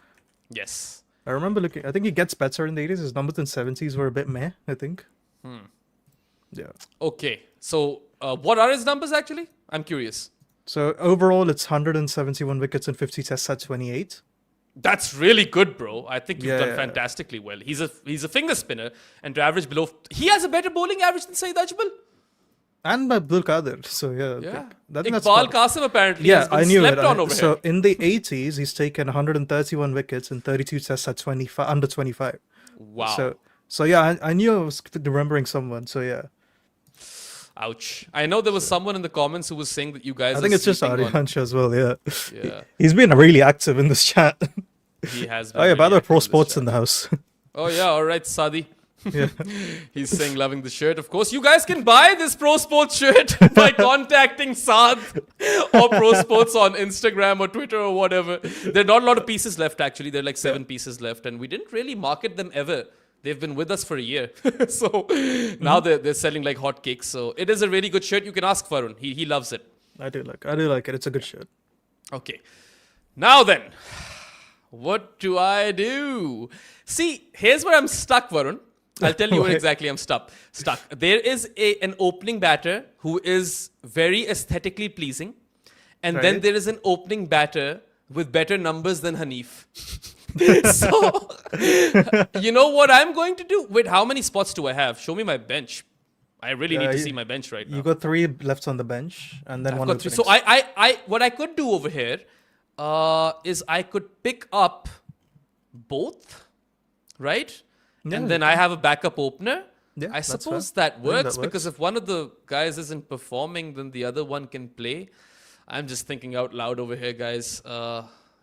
Speaker 2: Yes.
Speaker 3: I remember looking. I think he gets better in the 80s. His numbers in 70s were a bit meh, I think. Yeah.
Speaker 2: Okay, so what are his numbers actually? I'm curious.
Speaker 3: So overall, it's 171 wickets and 50 tests at 28.
Speaker 2: That's really good, bro. I think you've done
Speaker 3: Yeah.
Speaker 2: fantastically well. He's a finger spinner, and to average below, he has a better bowling average than Saeed Ajmal.
Speaker 3: And Abdul Qadir. So yeah.
Speaker 2: Yeah.
Speaker 3: I think that's
Speaker 2: Iqbal
Speaker 3: fine.
Speaker 2: Qasim apparently
Speaker 3: Yeah,
Speaker 2: has been
Speaker 3: I knew
Speaker 2: slept
Speaker 3: it.
Speaker 2: on over
Speaker 3: So
Speaker 2: here.
Speaker 3: in the 80s, he's taken 131 wickets and 32 tests at 25, under 25.
Speaker 2: Wow.
Speaker 3: So yeah, I knew I was remembering someone. So yeah,
Speaker 2: Ouch. I know there was someone in the comments who was saying that you guys
Speaker 3: I think
Speaker 2: are
Speaker 3: it's just
Speaker 2: sleeping on-
Speaker 3: Aryansha as well. Yeah.
Speaker 2: Yeah.
Speaker 3: He's been really active in this chat.
Speaker 2: He has been
Speaker 3: Oh yeah, by the way,
Speaker 2: really
Speaker 3: Pro
Speaker 2: active in this
Speaker 3: Sports
Speaker 2: chat.
Speaker 3: in the house.
Speaker 2: Oh yeah, all right, Sadi.
Speaker 3: Yeah.
Speaker 2: He's saying loving the shirt. Of course, you guys can buy this Pro Sports shirt by contacting Saad or Pro Sports on Instagram or Twitter or whatever. There are not a lot of pieces left, actually. There are like 7 pieces left, and we didn't really market them ever. They've been with us for a year. So now they're selling like hotcakes. So it is a really good shirt. You can ask Varun. He loves it.
Speaker 3: I do like it. It's a good shirt.
Speaker 2: Okay. Now then, what do I do? See, here's where I'm stuck, Varun. I'll tell you where
Speaker 3: Why?
Speaker 2: exactly I'm stuck. There is an opening batter who is very aesthetically pleasing. And then
Speaker 3: Right.
Speaker 2: there is an opening batter with better numbers than Hanif. So, you know what I'm going to do? Wait, how many spots do I have? Show me my bench. I really need to see my bench right now.
Speaker 3: You got 3 left on the bench, and then
Speaker 2: I've
Speaker 3: one
Speaker 2: got 3.
Speaker 3: opening.
Speaker 2: So I what I could do over here is I could pick up both, right?
Speaker 3: Yeah,
Speaker 2: And then I have a backup opener.
Speaker 3: Yeah,
Speaker 2: I
Speaker 3: that's
Speaker 2: suppose
Speaker 3: fair.
Speaker 2: that
Speaker 3: I think
Speaker 2: works
Speaker 3: that
Speaker 2: because
Speaker 3: works.
Speaker 2: if one of the guys isn't performing, then the other one can play. I'm just thinking out loud over here, guys.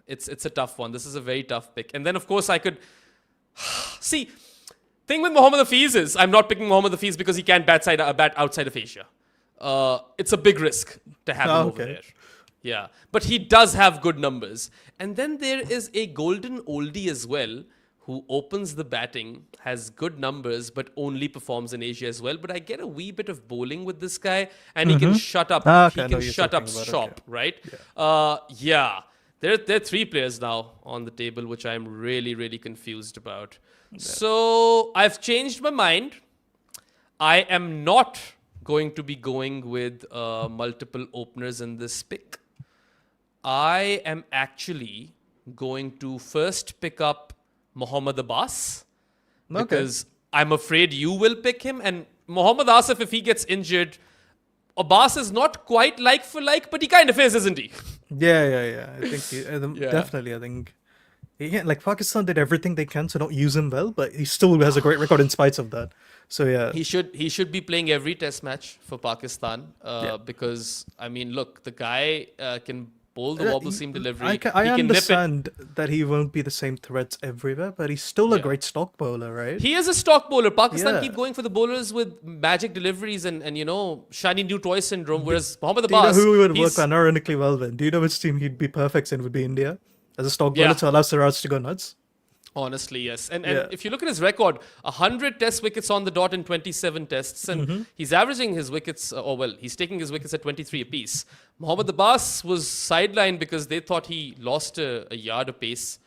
Speaker 2: It's a tough one. This is a very tough pick. And then of course I could see. Thing with Mohammad Hafiz is I'm not picking Mohammad Hafiz because he can't bat outside of Asia. It's a big risk to have him over
Speaker 3: okay.
Speaker 2: there. Yeah, but he does have good numbers. And then there is a golden oldie as well who opens the batting, has good numbers, but only performs in Asia as well. But I get a wee bit of bowling with this guy, and he can shut up.
Speaker 3: Okay, I
Speaker 2: He
Speaker 3: know
Speaker 2: can
Speaker 3: you're
Speaker 2: shut up
Speaker 3: talking about,
Speaker 2: shop,
Speaker 3: okay.
Speaker 2: right? Yeah. There are 3 players now on the table, which I'm really, really confused about. So I've changed my mind. I am not going to be going with multiple openers in this pick. I am actually going to first pick up Mohammad Abbas because I'm afraid you will pick him. And Mohammad Asif, if he gets injured, Abbas is not quite like for like, but he kind of is, isn't he?
Speaker 3: Yeah. I think definitely. I think like Pakistan did everything they can to not use him well, but he still has a great record in spite of that. So yeah,
Speaker 2: He should be playing every test match for Pakistan because, I mean, look, the guy can bowl the wobble seam delivery.
Speaker 3: I
Speaker 2: He can nip it.
Speaker 3: understand that he won't be the same threat everywhere, but he's still a great stock bowler, right?
Speaker 2: He is a stock bowler. Pakistan
Speaker 3: Yeah.
Speaker 2: keep going for the bowlers with magic deliveries and you know, shiny new toy syndrome, whereas Mohammad
Speaker 3: Do you know
Speaker 2: Abbas,
Speaker 3: who would
Speaker 2: he's-
Speaker 3: work ironically well then? Do you know which team he'd be perfect in? Would be India as a stock bowler
Speaker 2: Yeah.
Speaker 3: to allow Siraj to go nuts.
Speaker 2: Honestly, yes. And
Speaker 3: Yeah.
Speaker 2: if you look at his record, 100 test wickets on the dot in 27 tests, and he's averaging his wickets, he's taking his wickets at 23 apiece. Mohammad Abbas was sidelined because they thought he lost a yard of pace.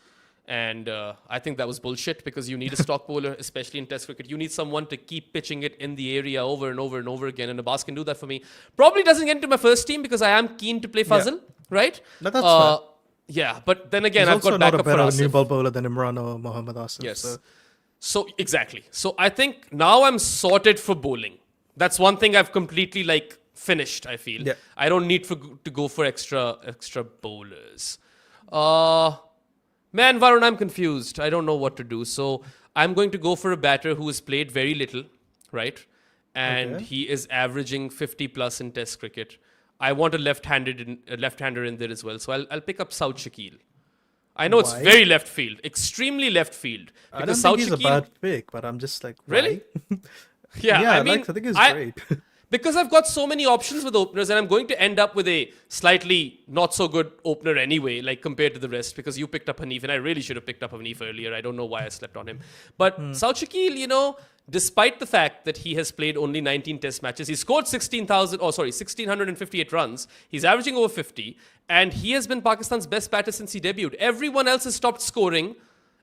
Speaker 2: And I think that was bullshit because you need a stock bowler, especially in test cricket. You need someone to keep pitching it in the area over and over and over again. And Abbas can do that for me. Probably doesn't get into my first team because I am keen to play Fazal, right?
Speaker 3: That's fair.
Speaker 2: Yeah, but then again,
Speaker 3: He's
Speaker 2: I've
Speaker 3: also
Speaker 2: got
Speaker 3: not a
Speaker 2: backup for
Speaker 3: better new
Speaker 2: Asif.
Speaker 3: ball bowler than Imran or Mohammad Asif.
Speaker 2: Yes. So exactly. So I think now I'm sorted for bowling. That's one thing I've completely finished, I feel.
Speaker 3: Yeah.
Speaker 2: I don't need to go for extra bowlers. Man, Varun, I'm confused. I don't know what to do. So I'm going to go for a batter who has played very little, right? And
Speaker 3: Okay.
Speaker 2: he is averaging 50 plus in test cricket. I want a left-hander in there as well. So I'll pick up Saud Shakil. I know it's
Speaker 3: Why?
Speaker 2: very left field, extremely left field.
Speaker 3: I don't
Speaker 2: Because
Speaker 3: think
Speaker 2: Saud
Speaker 3: he's a
Speaker 2: Shakil-
Speaker 3: bad pick, but I'm just like,
Speaker 2: Really?
Speaker 3: why?
Speaker 2: Yeah, I mean,
Speaker 3: I think it's great.
Speaker 2: because I've got so many options with openers, and I'm going to end up with a slightly not so good opener anyway, compared to the rest. Because you picked up Hanif, and I really should have picked up Hanif earlier. I don't know why I slept on him. But Saud Shakil, despite the fact that he has played only 19 Test matches, he scored 1,658 runs. He's averaging over 50, and he has been Pakistan's best batter since he debuted. Everyone else has stopped scoring,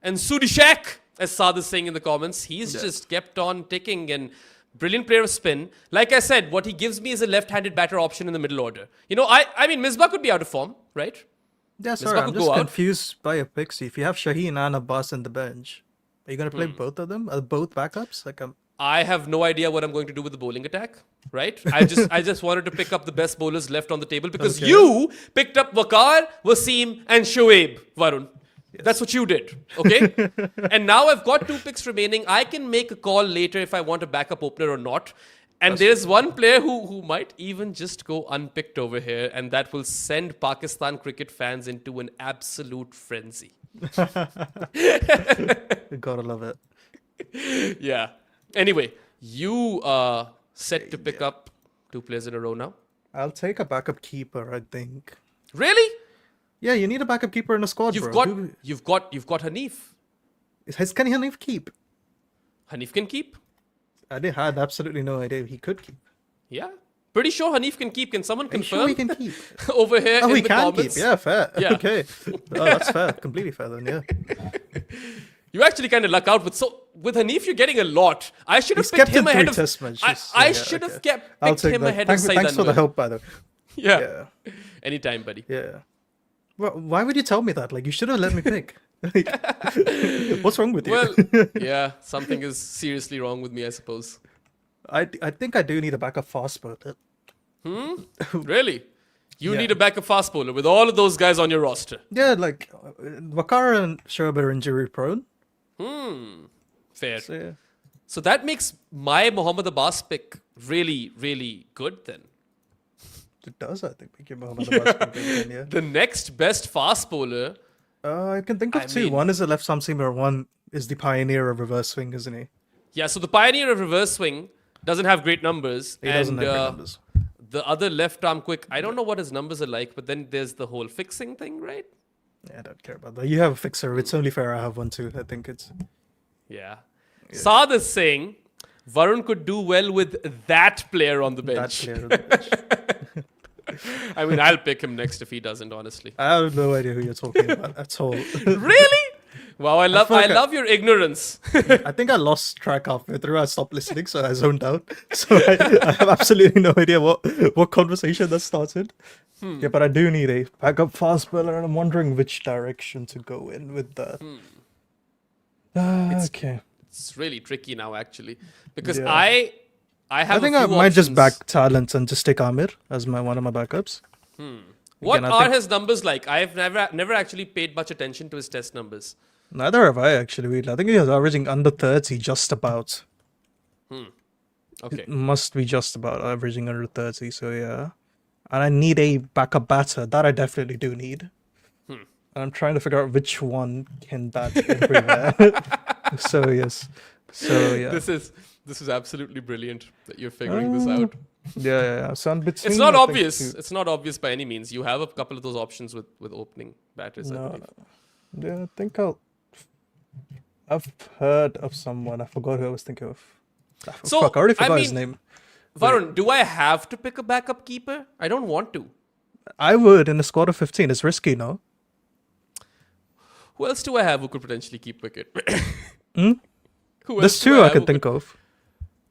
Speaker 2: and Sudi Shaq, as Saad is saying in the comments, he's just kept on ticking and. Brilliant player of spin. Like I said, what he gives me is a left-handed batter option in the middle order. I mean, Misbah could be out of form, right?
Speaker 3: Yeah, sorry,
Speaker 2: Misbah
Speaker 3: I'm
Speaker 2: could
Speaker 3: just
Speaker 2: go out.
Speaker 3: confused by your picks. If you have Shaheen and Abbas in the bench, are you going to play both of them? Are both backups?
Speaker 2: I have no idea what I'm going to do with the bowling attack, right? I just wanted to pick up the best bowlers left on the table because
Speaker 3: Okay.
Speaker 2: you picked up Waqar, Wasim, and Shoaib, Varun. That's what you did, okay? And now I've got 2 picks remaining. I can make a call later if I want a backup opener or not. And there's one player who might even just go unpicked over here, and that will send Pakistan cricket fans into an absolute frenzy.
Speaker 3: You gotta love it.
Speaker 2: Yeah. Anyway, you set to pick up 2 players in a row now.
Speaker 3: I'll take a backup keeper, I think.
Speaker 2: Really?
Speaker 3: Yeah, you need a backup keeper in a squad,
Speaker 2: You've
Speaker 3: bro.
Speaker 2: got Hanif.
Speaker 3: Can Hanif keep?
Speaker 2: Hanif can keep.
Speaker 3: I had absolutely no idea he could keep.
Speaker 2: Yeah. Pretty sure Hanif can keep. Can someone
Speaker 3: Are you
Speaker 2: confirm
Speaker 3: sure he can keep?
Speaker 2: over here
Speaker 3: Oh,
Speaker 2: in
Speaker 3: he
Speaker 2: the
Speaker 3: can
Speaker 2: comments?
Speaker 3: keep. Yeah, fair.
Speaker 2: Yeah.
Speaker 3: Okay. Oh, that's fair. Completely fair then, yeah.
Speaker 2: You actually kind of luck out with Hanif. You're getting a lot. I should have
Speaker 3: He's
Speaker 2: picked
Speaker 3: kept
Speaker 2: him
Speaker 3: in 3
Speaker 2: ahead of.
Speaker 3: test matches.
Speaker 2: I
Speaker 3: Yeah,
Speaker 2: should have
Speaker 3: okay.
Speaker 2: picked him
Speaker 3: that.
Speaker 2: ahead of
Speaker 3: Thanks for the
Speaker 2: Saidan.
Speaker 3: help, by the way.
Speaker 2: Yeah.
Speaker 3: Yeah.
Speaker 2: Anytime, buddy.
Speaker 3: Yeah. Well, why would you tell me that? You should have let me pick. What's wrong with you?
Speaker 2: Well, yeah, something is seriously wrong with me, I suppose.
Speaker 3: I think I do need a backup fast bowler.
Speaker 2: Really? You
Speaker 3: Yeah.
Speaker 2: need a backup fast bowler with all of those guys on your roster.
Speaker 3: Yeah, Waqar and Shoaib are injury prone.
Speaker 2: Fair.
Speaker 3: So yeah.
Speaker 2: So that makes my Mohammad Abbas pick really, really good then.
Speaker 3: It does, I think. Make your Mohammad Abbas pick again, yeah.
Speaker 2: The next best fast bowler.
Speaker 3: I can think of
Speaker 2: I
Speaker 3: 2.
Speaker 2: mean-
Speaker 3: One is a left arm seamer, one is the pioneer of reverse swing, isn't he?
Speaker 2: Yeah, so the pioneer of reverse swing doesn't have great numbers.
Speaker 3: He doesn't have great numbers.
Speaker 2: The other left arm quick, I don't know what his numbers are like, but then there's the whole fixing thing, right?
Speaker 3: Yeah, I don't care about that. You have a fixer. It's only fair I have one too. I think it's...
Speaker 2: Yeah. Saad is saying Varun could do well with that player on the
Speaker 3: that
Speaker 2: bench.
Speaker 3: player on the bench.
Speaker 2: I mean, I'll pick him next if he doesn't, honestly.
Speaker 3: I have no idea who you're talking about at all.
Speaker 2: Really? Wow, I
Speaker 3: feel like
Speaker 2: love your ignorance.
Speaker 3: I think I lost track halfway through. I stopped listening, so I zoned out. So I have absolutely no idea what conversation that started. Yeah, but I do need a backup fast bowler, and I'm wondering which direction to go in with that. Okay.
Speaker 2: It's really tricky now, actually, because
Speaker 3: Yeah.
Speaker 2: I have.
Speaker 3: I think
Speaker 2: a
Speaker 3: I
Speaker 2: few
Speaker 3: might just
Speaker 2: options.
Speaker 3: back talent and just take Amir as one of my backups.
Speaker 2: What
Speaker 3: Again, I
Speaker 2: are
Speaker 3: think-
Speaker 2: his numbers like? I've never actually paid much attention to his test numbers.
Speaker 3: Neither have I actually. I think he was averaging under 30, just about.
Speaker 2: Okay.
Speaker 3: Must be just about averaging under 30. So yeah, and I need a backup batter. That I definitely do need. And I'm trying to figure out which one can bat everywhere. So yes. So yeah.
Speaker 2: This is absolutely brilliant that you're figuring this out.
Speaker 3: Yeah. So I'm between,
Speaker 2: It's not
Speaker 3: I think,
Speaker 2: obvious.
Speaker 3: two-
Speaker 2: It's not obvious by any means. You have a couple of those options with opening batters. I
Speaker 3: No,
Speaker 2: believe.
Speaker 3: no. Yeah, I think I'll. I've heard of someone. I forgot who I was thinking of.
Speaker 2: So,
Speaker 3: Fuck, I already
Speaker 2: I
Speaker 3: forgot his
Speaker 2: mean-
Speaker 3: name.
Speaker 2: Varun, do I have to pick a backup keeper? I don't want to.
Speaker 3: I would in a squad of 15. It's risky, no?
Speaker 2: Who else do I have who could potentially keep wicket?
Speaker 3: Hmm?
Speaker 2: Who
Speaker 3: There's
Speaker 2: else do
Speaker 3: two I
Speaker 2: have
Speaker 3: could
Speaker 2: who
Speaker 3: think of.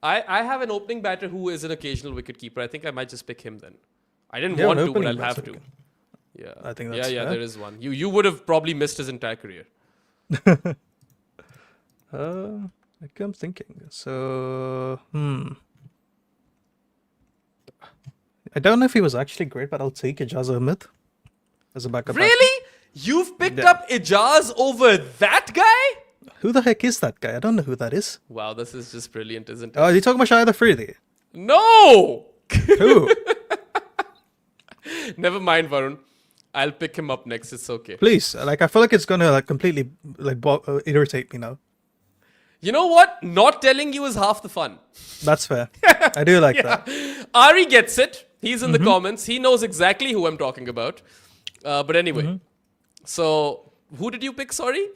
Speaker 2: I have an opening batter who is an occasional wicket keeper. I think I might just pick him then. I didn't
Speaker 3: Yeah,
Speaker 2: want
Speaker 3: an
Speaker 2: to, but
Speaker 3: opening
Speaker 2: I'll have to.
Speaker 3: batter.
Speaker 2: Yeah,
Speaker 3: I think that's
Speaker 2: yeah.
Speaker 3: fair.
Speaker 2: There is one. You would have probably missed his entire career.
Speaker 3: Like I'm thinking. So, I don't know if he was actually great, but I'll take Ijaz Ahmed as a backup.
Speaker 2: Really? You've picked
Speaker 3: Yeah.
Speaker 2: up Ijaz over that guy?
Speaker 3: batsman. Who the heck is that guy? I don't know who that is.
Speaker 2: Wow, this is just brilliant, isn't it?
Speaker 3: Oh, are you talking about Shahid Afridi?
Speaker 2: No!
Speaker 3: Who?
Speaker 2: Never mind, Varun. I'll pick him up next. It's okay.
Speaker 3: Please, like I feel like it's gonna like completely like irritate me now.
Speaker 2: You know what? Not telling you is half the fun.
Speaker 3: That's fair. I do like that.
Speaker 2: Ari gets it. He's in the comments. He knows exactly who I'm talking about. But anyway, so who did you pick? Sorry?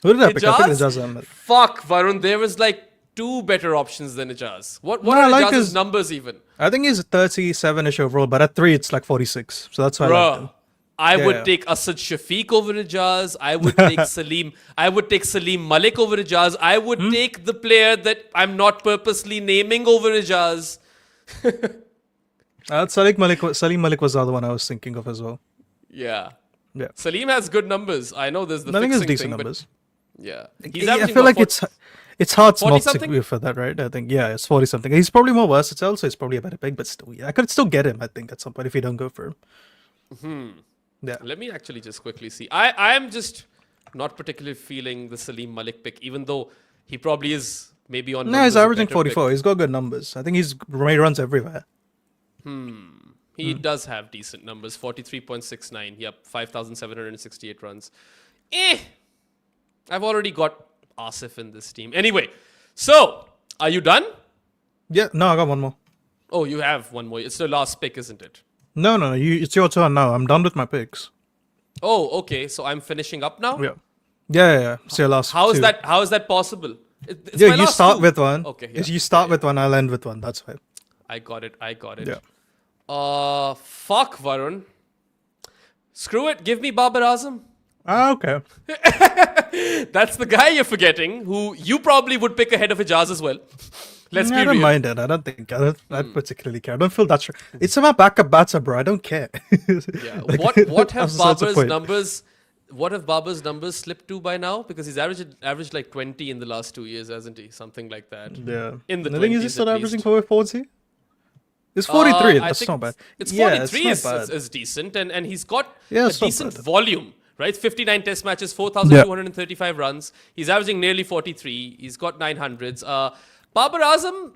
Speaker 3: Who did I pick? I picked
Speaker 2: Ijaz?
Speaker 3: Ijaz Ahmed.
Speaker 2: Fuck, Varun. There was like two better options than Ijaz. What
Speaker 3: No,
Speaker 2: are
Speaker 3: I like
Speaker 2: Ijaz's
Speaker 3: his-
Speaker 2: numbers even?
Speaker 3: I think he's 37ish overall, but at 3 it's like 46. So that's why I like him.
Speaker 2: Bruh. I would
Speaker 3: yeah.
Speaker 2: take Asad Shafiq over Ijaz. I would take Salim. I would take Salim Malik over Ijaz. I would take the player that I'm not purposely naming over Ijaz.
Speaker 3: Salim Malik was the other one I was thinking of as well.
Speaker 2: Yeah.
Speaker 3: Yeah.
Speaker 2: Salim has good numbers. I know there's the
Speaker 3: I think it's
Speaker 2: fixing
Speaker 3: decent
Speaker 2: thing, but
Speaker 3: numbers.
Speaker 2: yeah.
Speaker 3: Yeah, I
Speaker 2: averaging
Speaker 3: feel
Speaker 2: what,
Speaker 3: like it's hard
Speaker 2: 40
Speaker 3: not
Speaker 2: something?
Speaker 3: to for that, right? I think it's 40 something. He's probably more versatile, so it's probably a better pick. But still, yeah, I could still get him. I think at some point if you don't go for him. Yeah.
Speaker 2: Let me actually just quickly see. I am just not particularly feeling the Salim Malik pick, even though he probably is maybe on.
Speaker 3: No,
Speaker 2: numbers
Speaker 3: he's
Speaker 2: a
Speaker 3: averaging
Speaker 2: better
Speaker 3: 44.
Speaker 2: pick.
Speaker 3: He's got good numbers. I think he runs everywhere.
Speaker 2: He does have decent numbers. 43.69. Yep, 5,768 runs. I've already got Asif in this team. Anyway, so are you done?
Speaker 3: Yeah, no, I got one more.
Speaker 2: Oh, you have one more. It's the last pick, isn't it?
Speaker 3: No, it's your turn now. I'm done with my picks.
Speaker 2: Oh, okay. So I'm finishing up now.
Speaker 3: Yeah. It's your last.
Speaker 2: How is
Speaker 3: two.
Speaker 2: that? How is that possible? It's
Speaker 3: Yeah,
Speaker 2: my
Speaker 3: you
Speaker 2: last
Speaker 3: start
Speaker 2: two.
Speaker 3: with one.
Speaker 2: Okay.
Speaker 3: If you start with one, I'll end with one. That's fine.
Speaker 2: I got it.
Speaker 3: Yeah.
Speaker 2: Fuck Varun. Screw it. Give me Babar Azam.
Speaker 3: Ah, okay.
Speaker 2: That's the guy you're forgetting, who you probably would pick ahead of Ijaz as well. Let's
Speaker 3: I
Speaker 2: be
Speaker 3: don't
Speaker 2: real.
Speaker 3: mind it. I don't particularly care. I don't feel that sure. It's about backup batter, bro. I don't care.
Speaker 2: Yeah.
Speaker 3: Like,
Speaker 2: What have
Speaker 3: that's the
Speaker 2: Babar's
Speaker 3: point.
Speaker 2: numbers? What have Babar's numbers slipped to by now? Because he's averaged like 20 in the last 2 years, hasn't he? Something like that.
Speaker 3: Yeah.
Speaker 2: In the
Speaker 3: I think
Speaker 2: 20s
Speaker 3: he's still
Speaker 2: at
Speaker 3: averaging
Speaker 2: least.
Speaker 3: for 40. It's 43.
Speaker 2: I
Speaker 3: That's
Speaker 2: think
Speaker 3: not bad.
Speaker 2: It's
Speaker 3: Yeah,
Speaker 2: 43
Speaker 3: not
Speaker 2: is,
Speaker 3: bad.
Speaker 2: is decent, and he's got
Speaker 3: Yeah,
Speaker 2: a
Speaker 3: it's not
Speaker 2: decent
Speaker 3: bad.
Speaker 2: volume, right? 59 test matches, 4,235 runs. He's averaging nearly 43. He's got 900s. Babar Azam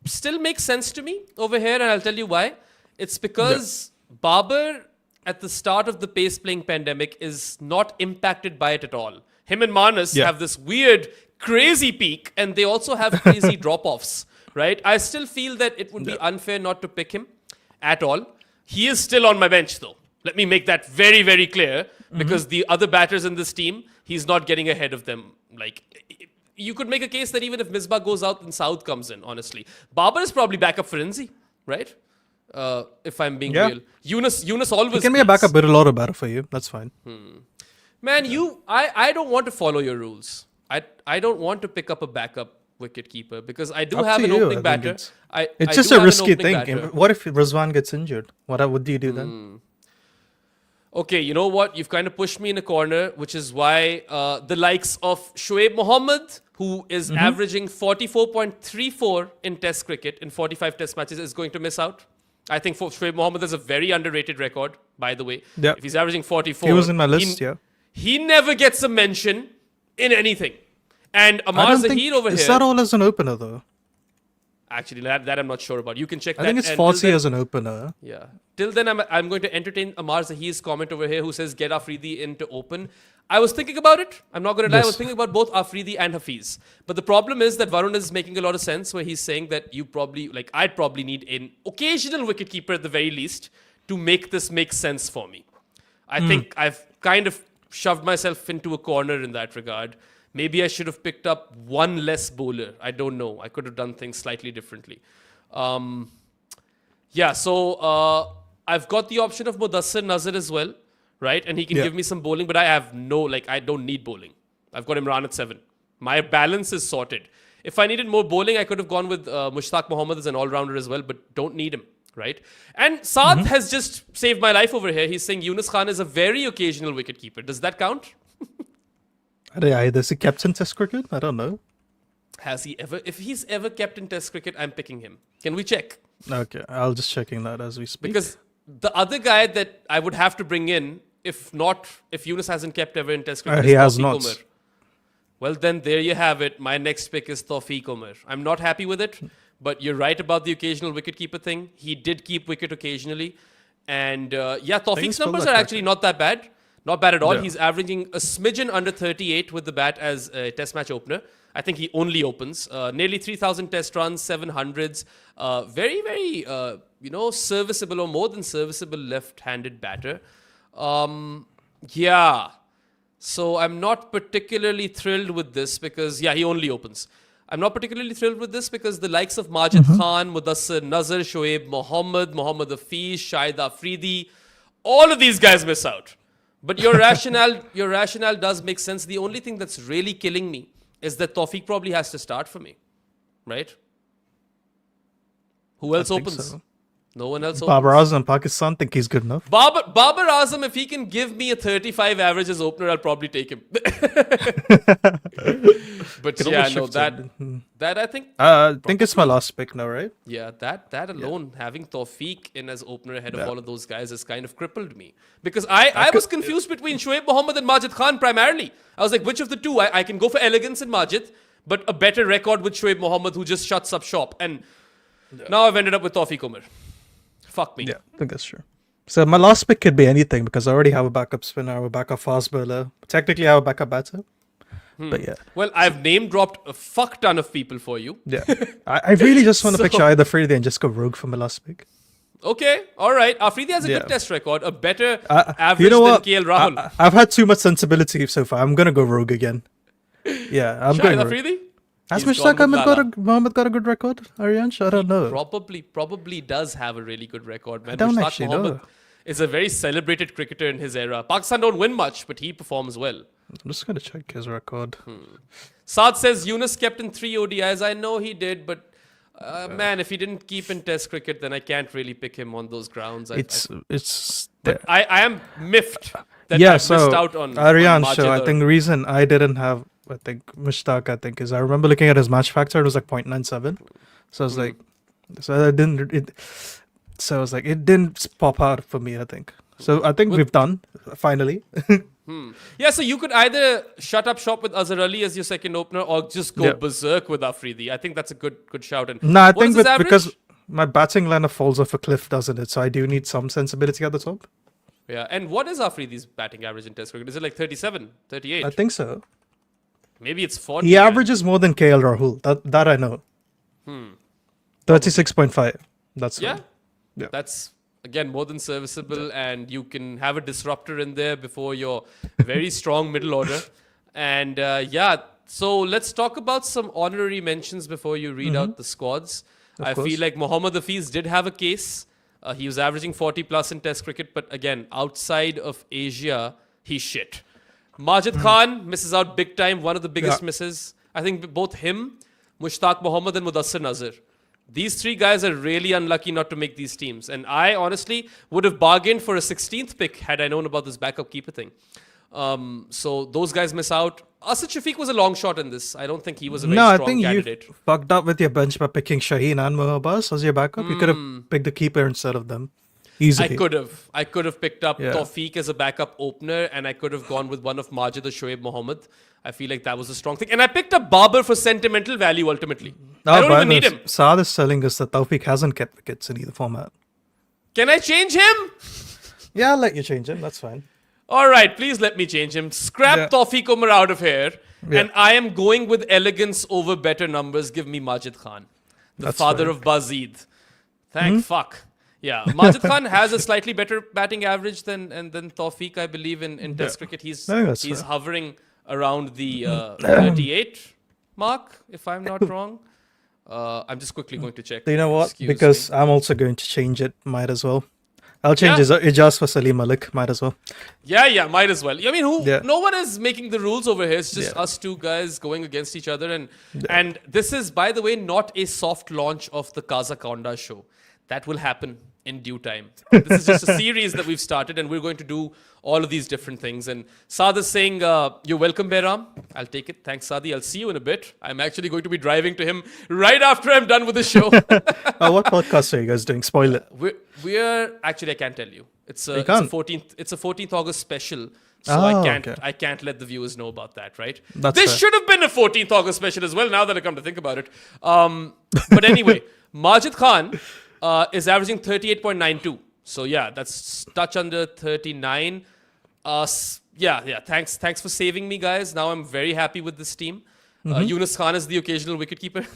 Speaker 2: still makes sense to me over here, and I'll tell you why. It's because Babar, at the start of the pace playing pandemic, is not impacted by it at all. Him and Manas
Speaker 3: Yeah.
Speaker 2: have this weird, crazy peak, and they also have crazy drop offs, right? I still feel that it would be unfair not to pick him at all. He is still on my bench, though. Let me make that very, very clear, because the other batters in this team, he's not getting ahead of them. Like, you could make a case that even if Misbah goes out and South comes in, honestly. Babar is probably backup for Inzi, right? If I'm being
Speaker 3: Yeah.
Speaker 2: real. Yunus always
Speaker 3: It can be a
Speaker 2: beats.
Speaker 3: backup, but a lot of better for you. That's fine.
Speaker 2: Man, I don't want to follow your rules. I don't want to pick up a backup wicket keeper because I do
Speaker 3: Up
Speaker 2: have
Speaker 3: to
Speaker 2: an
Speaker 3: you,
Speaker 2: opening
Speaker 3: I think
Speaker 2: batter. I
Speaker 3: It's
Speaker 2: do
Speaker 3: just a
Speaker 2: have an
Speaker 3: risky
Speaker 2: opening
Speaker 3: thing.
Speaker 2: batter.
Speaker 3: What if Rizwan gets injured? What do you do then?
Speaker 2: Okay, you know what? You've kind of pushed me in a corner, which is why the likes of Shoaib Mohammad, who is averaging 44.34 in Test cricket in 45 Test matches, is going to miss out. I think for Shoaib Mohammad is a very underrated record, by the way.
Speaker 3: Yeah.
Speaker 2: If he's averaging 44,
Speaker 3: He was in my list, yeah.
Speaker 2: He never gets a mention in anything. And
Speaker 3: I
Speaker 2: Amar
Speaker 3: don't
Speaker 2: Zahir over
Speaker 3: is
Speaker 2: here.
Speaker 3: that all as an opener though?
Speaker 2: Actually, that I'm not sure about. You can check that.
Speaker 3: I think it's
Speaker 2: And till
Speaker 3: 40
Speaker 2: then-
Speaker 3: as an opener.
Speaker 2: Yeah. Till then, I'm going to entertain Amar Zahir's comment over here who says, get Afridi in to open. I was thinking about it. I'm not going to lie. I was
Speaker 3: Yes.
Speaker 2: thinking about both Afridi and Hafiz. But the problem is that Varun is making a lot of sense where he's saying that you probably, like, I'd probably need an occasional wicketkeeper at the very least to make this make sense for me. I think I've kind of shoved myself into a corner in that regard Maybe I should have picked up one less bowler. I don't know. I could have done things slightly differently. So I've got the option of Mudassir Nazar as well, right? And he can give me some bowling, but I have I don't need bowling. I've got Imran at 7. My balance is sorted. If I needed more bowling, I could have gone with Mushtaq Mohammed as an all-rounder as well, but don't need him, right? And Saad has just saved my life over here. He's saying Yunus Khan is a very occasional wicketkeeper. Does that count?
Speaker 3: Is he kept in Test cricket? I don't know.
Speaker 2: Has he ever? If he's ever kept in Test cricket, I'm picking him. Can we check?
Speaker 3: Okay, I'll just checking that as we speak.
Speaker 2: Because the other guy that I would have to bring in, if Yunus hasn't kept ever in Test cricket,
Speaker 3: he
Speaker 2: is
Speaker 3: has
Speaker 2: Tawfiq
Speaker 3: not.
Speaker 2: Umar. Well, then there you have it. My next pick is Tawfiq Umar. I'm not happy with it, but you're right about the occasional wicketkeeper thing. He did keep wicket occasionally. And Tawfiq's numbers are actually not that bad. Not bad at all.
Speaker 3: Yeah.
Speaker 2: He's averaging a smidgen under 38 with the bat as a Test match opener. I think he only opens. Nearly 3,000 Test runs, 700s. Very, very, serviceable or more than serviceable left-handed batter. So I'm not particularly thrilled with this because, he only opens. I'm not particularly thrilled with this because the likes of Majid Khan, Mudassir Nazar, Shoaib Mohammed, Mohammad Hafiz, Shahid Afridi, all of these guys miss out. But your rationale does make sense. The only thing that's really killing me is that Tawfiq probably has to start for me, right? Who else opens?
Speaker 3: So.
Speaker 2: No one else opens.
Speaker 3: Babar Azam, Pakistan, think he's good enough.
Speaker 2: Babar Azam, if he can give me a 35 average as opener, I'll probably take him. But that I think...
Speaker 3: I think it's my last pick now, right?
Speaker 2: Yeah, that alone, having Tawfiq in as opener ahead of all of those guys has kind of crippled me. Because I was confused between Shoaib Mohammed and Majid Khan primarily. I was like, which of the two? I can go for elegance in Majid, but a better record with Shoaib Mohammed who just shuts up shop. And now I've ended up with Tawfiq Umar. Fuck me.
Speaker 3: Yeah, I think that's true. So my last pick could be anything because I already have a backup spinner, I have a backup fast bowler. Technically, I have a backup batter. But yeah.
Speaker 2: Well, I've name dropped a fuck ton of people for you.
Speaker 3: Yeah. I really just want to pick Shahid Afridi and just go rogue for my last pick.
Speaker 2: Okay, all right. Afridi has a good Test record, a better average than KL Rahul.
Speaker 3: I've had too much sensibility so far. I'm going to go rogue again. Yeah, I'm going
Speaker 2: Shahid
Speaker 3: rogue.
Speaker 2: Afridi?
Speaker 3: Has Mushtaq Mohammed got a good record, Aryansh? I don't know.
Speaker 2: Probably does have a really good record, man.
Speaker 3: I don't
Speaker 2: Mushtaq
Speaker 3: actually
Speaker 2: Mohammed
Speaker 3: know.
Speaker 2: is a very celebrated cricketer in his era. Pakistan don't win much, but he performs well.
Speaker 3: I'm just going to check his record.
Speaker 2: Saad says Yunus kept in 3 ODIs. I know he did, but man, if he didn't keep in Test cricket, then I can't really pick him on those grounds. I am miffed that I missed out on
Speaker 3: Aryansh.
Speaker 2: on
Speaker 3: I think the reason I didn't have Mushtaq, is I remember looking at his match factor. It was like 0.97. So I was like, it didn't pop out for me. I think so. I think we've done finally.
Speaker 2: Yeah, so you could either shut up shop with Azhar Ali as your second opener or just go berserk with Afridi. I think that's a good shout. And
Speaker 3: I think because my batting lineup falls off a cliff, doesn't it? So I do need some sensibility at the top.
Speaker 2: Yeah, and what is Afridi's batting average in Test cricket? Is it like 37, 38?
Speaker 3: I think so.
Speaker 2: Maybe it's 40.
Speaker 3: He averages more than KL Rahul. That I know. 36.5. That's
Speaker 2: yeah. That's again more than serviceable, and you can have a disruptor in there before your very strong middle order. And so let's talk about some honorary mentions before you read out the squads. I feel like Mohammad Hafiz did have a case. He was averaging 40 plus in Test cricket, but again, outside of Asia, he's shit. Majid Khan misses out big time, one of the biggest misses. I think both him, Mushtaq Mohammed and Mudassir Nazar. These 3 guys are really unlucky not to make these teams. And I honestly would have bargained for a 16th pick had I known about this backup keeper thing. So those guys miss out. Asad Shafiq was a long shot in this. I don't think he was a very strong candidate.
Speaker 3: You fucked up with your bench by picking Shaheen and Mohabbas as your backup. You could have picked the keeper instead of them. Easily.
Speaker 2: I could have picked up Tawfiq as a backup opener, and I could have gone with one of Majid or Shoaib Mohammed. I feel like that was a strong thing. And I picked up Babar for sentimental value ultimately. I don't even need him.
Speaker 3: Saad is telling us that Tawfiq hasn't kept wickets in either format.
Speaker 2: Can I change him?
Speaker 3: Yeah, I'll let you change him. That's fine.
Speaker 2: All right, please let me change him. Scrap Tawfiq Umar out of here. Yeah. And I am going with elegance over better numbers. Give me Majid Khan, the father of Bazid. Thank fuck. Yeah, Majid Khan has a slightly better batting average than Tawfiq, I believe, in Test cricket. He's hovering around the 38 mark, if I'm not wrong. I'm just quickly going to check.
Speaker 3: Do you know what?
Speaker 2: Excuse
Speaker 3: Because
Speaker 2: me.
Speaker 3: I'm also going to change it. Might as well. I'll change
Speaker 2: Yeah.
Speaker 3: Ijaz for Salim Malik. Might as well.
Speaker 2: Yeah, might as well. I mean,
Speaker 3: Yeah.
Speaker 2: no one is making the rules over here. It's just
Speaker 3: Yeah.
Speaker 2: us two guys going against each other. And this is, by the way, not a soft launch of the Kazakonda show. That will happen in due time. This is just a series that we've started, and we're going to do all of these different things. And Saad is saying, you're welcome, Behram. I'll take it. Thanks, Sadi. I'll see you in a bit. I'm actually going to be driving to him right after I'm done with the show.
Speaker 3: What podcast are you guys doing? Spoil it.
Speaker 2: We're actually, I can't tell you. It's a
Speaker 3: can't?
Speaker 2: 14th August special. So
Speaker 3: Oh,
Speaker 2: I
Speaker 3: okay.
Speaker 2: can't let the viewers know about that, right?
Speaker 3: That's
Speaker 2: This
Speaker 3: fair.
Speaker 2: should have been a 14th August special as well, now that I come to think about it. But anyway, Majid Khan is averaging 38.92. So yeah, that's touch under 39. Yeah. Thanks for saving me, guys. Now I'm very happy with this team.
Speaker 3: Mm-hmm.
Speaker 2: Yunus Khan is the occasional wicketkeeper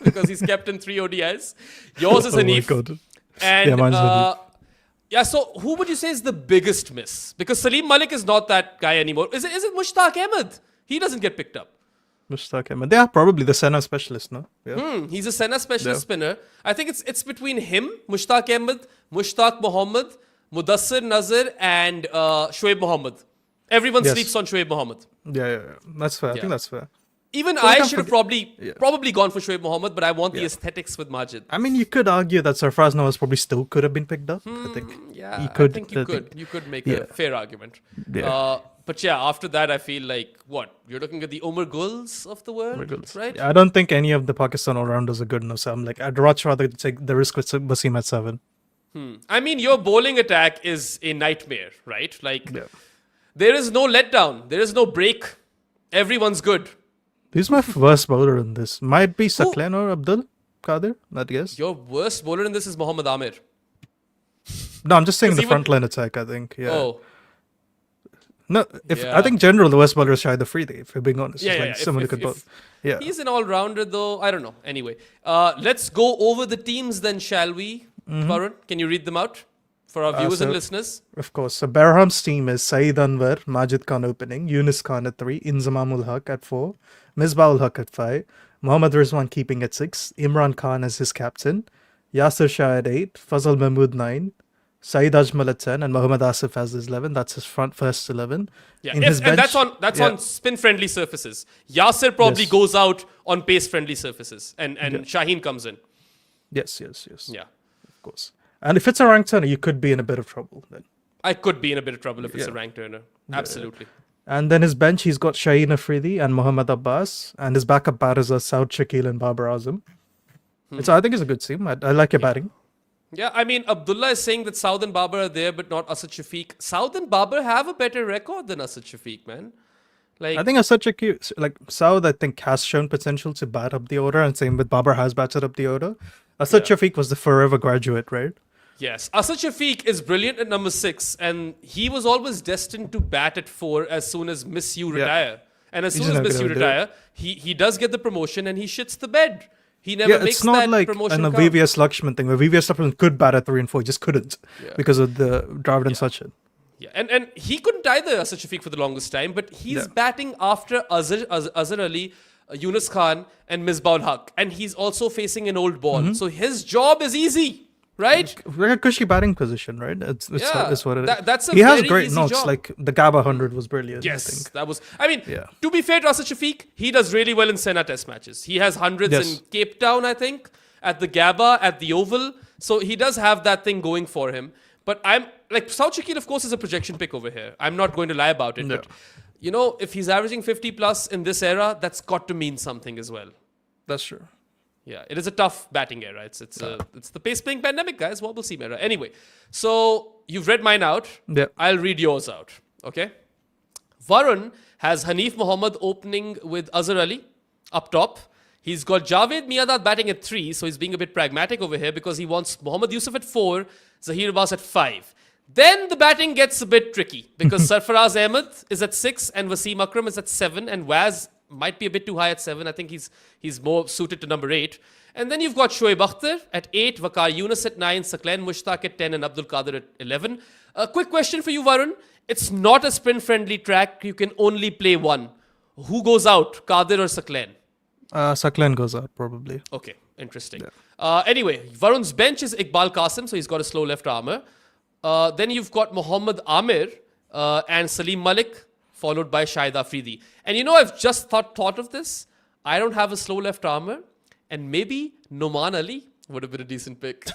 Speaker 2: because he's kept in 3 ODIs. Yours is
Speaker 3: Oh my
Speaker 2: Hanif.
Speaker 3: God.
Speaker 2: And
Speaker 3: Yeah, mine's Hanif.
Speaker 2: yeah, so who would you say is the biggest miss? Because Salim Malik is not that guy anymore. Is it Mushtaq Ahmed? He doesn't get picked up.
Speaker 3: Mushtaq Ahmed. They are probably the center specialist, no? Yeah.
Speaker 2: He's a Senna specialist
Speaker 3: Yeah.
Speaker 2: spinner. I think it's between him, Mushtaq Ahmed, Mushtaq Mohammed, Mudassir Nazir, and Shoaib Mohammed. Everyone
Speaker 3: Yes.
Speaker 2: sleeps on Shoaib Mohammed.
Speaker 3: Yeah. That's fair. I
Speaker 2: Yeah.
Speaker 3: think that's fair.
Speaker 2: Even
Speaker 3: we
Speaker 2: I
Speaker 3: can't
Speaker 2: should have
Speaker 3: forget-
Speaker 2: probably gone for Shoaib Mohammed, but I want the
Speaker 3: Yeah.
Speaker 2: aesthetics with Majid.
Speaker 3: I mean, you could argue that Sarfraz Nawaz probably still could have been picked up. I think.
Speaker 2: Yeah,
Speaker 3: You could,
Speaker 2: I think you
Speaker 3: I
Speaker 2: could.
Speaker 3: think.
Speaker 2: You could make
Speaker 3: Yeah.
Speaker 2: a fair argument.
Speaker 3: Yeah.
Speaker 2: But yeah, after that, I feel like what you're looking at the Umar Guls of the world, right?
Speaker 3: I don't think any of the Pakistan all-rounders are good enough. So I'm like, I'd much rather take the risk with Wasim at 7.
Speaker 2: I mean, your bowling attack is a nightmare, right? Like
Speaker 3: Yeah.
Speaker 2: there is no letdown, there is no break. Everyone's good.
Speaker 3: He's my worst bowler in this. Might be Saklan or Abdul Qadir, I guess.
Speaker 2: Your worst bowler in this is Mohammad Amir.
Speaker 3: No, I'm just saying
Speaker 2: 'Cause
Speaker 3: the
Speaker 2: even-
Speaker 3: frontline attack, I think. Yeah.
Speaker 2: Oh,
Speaker 3: No, if
Speaker 2: Yeah.
Speaker 3: I think general the worst bowler is Shahid Afridi, if we're being honest.
Speaker 2: Yeah,
Speaker 3: It's
Speaker 2: yeah,
Speaker 3: like
Speaker 2: if-
Speaker 3: someone who
Speaker 2: if-
Speaker 3: could bowl.
Speaker 2: if-
Speaker 3: Yeah.
Speaker 2: he's an all-rounder, though. I don't know. Anyway, let's go over the teams then, shall we? Varun, can you read them out for our viewers and
Speaker 3: so-
Speaker 2: listeners?
Speaker 3: Of course. So Behram's team is Saeed Anwar, Majid Khan opening, Yunus Khan at 3, Inzamamul Haq at 4, Misbahul Haq at 5, Mohammad Rizwan keeping at 6, Imran Khan as his captain, Yasir Shah at 8, Fazal Mahmood 9, Saeed Ajmal at 10, and Mohammad Asif as his 11. That's his first 11.
Speaker 2: Yeah,
Speaker 3: In his
Speaker 2: and
Speaker 3: bench,
Speaker 2: that's
Speaker 3: yeah.
Speaker 2: on spin-friendly surfaces. Yasir probably
Speaker 3: Yes.
Speaker 2: goes out on pace-friendly surfaces, and Shaheen comes in.
Speaker 3: Yes.
Speaker 2: Yeah,
Speaker 3: Of course. And if it's a ranked turner, you could be in a bit of trouble then.
Speaker 2: I could be in a bit of trouble if it's a
Speaker 3: Yeah.
Speaker 2: ranked earner. Absolutely.
Speaker 3: And then his bench, he's got Shaheen Afridi and Mohammad Abbas, and his backup batters are Saud Shakil and Babar Azam. So I think it's a good team. I like your batting.
Speaker 2: Yeah, I mean, Abdullah is saying that Saud and Babar are there, but not Asad Shafiq. Saud and Babar have a better record than Asad Shafiq, man. Like,
Speaker 3: I think as such a cute, like Saud, I think has shown potential to bat up the order, and same with Babar has batted up the order. Asad Shafiq was the forever graduate, right?
Speaker 2: yes, Asad Shafiq is brilliant at number 6, and he was always destined to bat at 4 as soon as Miss You retire. And as
Speaker 3: He's
Speaker 2: soon as
Speaker 3: not
Speaker 2: Miss
Speaker 3: gonna
Speaker 2: You
Speaker 3: do it.
Speaker 2: retire, he does get the promotion and he shits the bed. He never
Speaker 3: Yeah,
Speaker 2: makes
Speaker 3: it's not
Speaker 2: that
Speaker 3: like
Speaker 2: promotion
Speaker 3: an
Speaker 2: count.
Speaker 3: VVS Lakshman thing where VVS Lakshman could bat at 3 and 4, he just couldn't because of the Dravid and Sachin.
Speaker 2: Yeah, and he couldn't either, Asad Shafiq, for the longest time, but he's batting after Azhar Ali, Yunus Khan, and Misbah Haq. And he's also facing an old ball. So his job is easy, right?
Speaker 3: Very a cushy batting position, right? It's
Speaker 2: Yeah,
Speaker 3: what it is.
Speaker 2: that's a
Speaker 3: he has
Speaker 2: very
Speaker 3: great
Speaker 2: easy
Speaker 3: knocks.
Speaker 2: job.
Speaker 3: Like the Gaba 100 was brilliant. I
Speaker 2: Yes,
Speaker 3: think.
Speaker 2: that was. I mean,
Speaker 3: Yeah.
Speaker 2: to be fair to Asad Shafiq, he does really well in Senna Test matches. He has hundreds
Speaker 3: Yes.
Speaker 2: in Cape Town, I think, at the Gabba, at the Oval. So he does have that thing going for him. But I'm like, Saud Shakil, of course, is a projection pick over here. I'm not going to lie about it.
Speaker 3: No.
Speaker 2: But, you know, if he's averaging 50 plus in this era, that's got to mean something as well.
Speaker 3: That's true.
Speaker 2: Yeah, it is a tough batting era. It's the pace playing pandemic, guys. Wobble seam era. Anyway, so you've read mine out.
Speaker 3: Yeah.
Speaker 2: I'll read yours out. Okay. Varun has Hanif Mohammed opening with Azhar Ali up top. He's got Javed Miadad batting at 3, so he's being a bit pragmatic over here because he wants Mohammad Yusuf at 4, Zahir Abbas at 5. Then the batting gets a bit tricky because Sarfaraz Ahmed is at 6 and Wasim Akram is at 7 and Waz might be a bit too high at 7. I think he's more suited to number 8. And then you've got Shoaib Akhtar at 8, Waqar Yunus at 9, Saklan Mushtaq at 10 and Abdul Qadir at 11. A quick question for you, Varun. It's not a sprint-friendly track. You can only play one. Who goes out, Kadir or Saklen?
Speaker 3: Saklan goes out probably.
Speaker 2: Okay, interesting. Anyway, Varun's bench is Iqbal Qasim, so he's got a slow left armour. Then you've got Mohammad Amir and Salim Malik, followed by Shahid Afridi. And you know, I've just thought of this. I don't have a slow left armour, and maybe Noman Ali would have been a decent pick.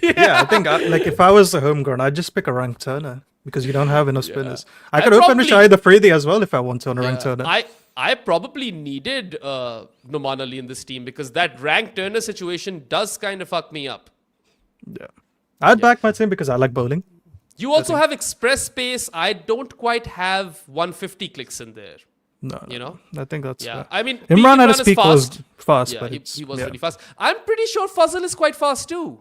Speaker 3: Yeah, I think like if I was a homegrown, I'd just pick a ranked turner because you don't have enough spinners. I could open with Shahid Afridi as well if I want to on a ranked turner.
Speaker 2: I probably needed Noman Ali in this team because that ranked turner situation does kind of fuck me up.
Speaker 3: Yeah, I'd back my team because I like bowling.
Speaker 2: You also have express pace. I don't quite have 150 clicks in there.
Speaker 3: No,
Speaker 2: You know?
Speaker 3: I think that's
Speaker 2: Yeah,
Speaker 3: fair.
Speaker 2: I mean,
Speaker 3: Imran at
Speaker 2: is
Speaker 3: his peak was
Speaker 2: fast.
Speaker 3: fast,
Speaker 2: Yeah,
Speaker 3: but
Speaker 2: he was really fast. I'm pretty sure Fazal is quite fast too.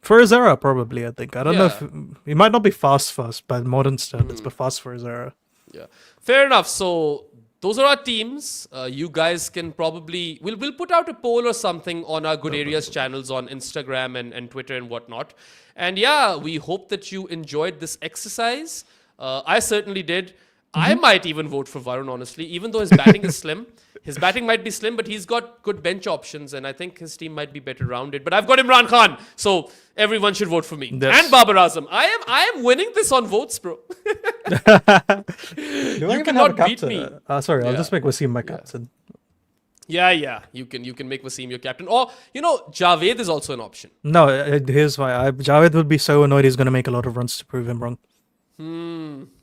Speaker 3: for his era, probably. I think I don't know
Speaker 2: Yeah.
Speaker 3: if he might not be fast by modern standards, but fast for his era.
Speaker 2: Yeah, fair enough. So those are our teams. You guys can probably we'll put out a poll or something on our Good Areas channels on Instagram and Twitter and whatnot. And yeah, we hope that you enjoyed this exercise. I certainly did. I might even vote for Varun, honestly, even though his batting is slim. His batting might be slim, but he's got good bench options, and I think his team might be better rounded. But I've got Imran Khan, so everyone should vote for me.
Speaker 3: Yes.
Speaker 2: And Babar Azam. I am winning this on votes, bro.
Speaker 3: You
Speaker 2: cannot beat me.
Speaker 3: Sorry, I'll
Speaker 2: Yeah.
Speaker 3: just make Wasim my captain.
Speaker 2: Yeah. You can make Wasim your captain. Or, Javed is also an option.
Speaker 3: No, here's why. Javed would be so annoyed he's going to make a lot of runs to prove him wrong.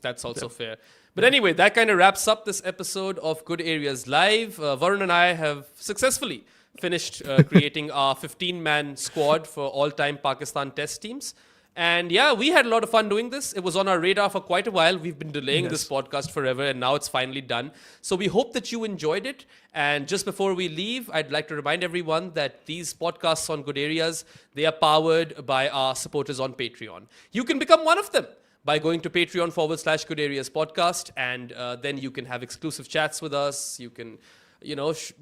Speaker 2: That's also fair. But anyway, that kind of wraps up this episode of Good Areas Live. Varun and I have successfully finished creating our 15-man squad for all-time Pakistan Test teams. And yeah, we had a lot of fun doing this. It was on our radar for quite a while. We've been delaying this podcast forever, and now it's finally done. So we hope that you enjoyed it. And just before we leave, I'd like to remind everyone that these podcasts on Good Areas, they are powered by our supporters on Patreon. You can become one of them by going to Patreon/Good Areas Podcast, and then you can have exclusive chats with us. You can,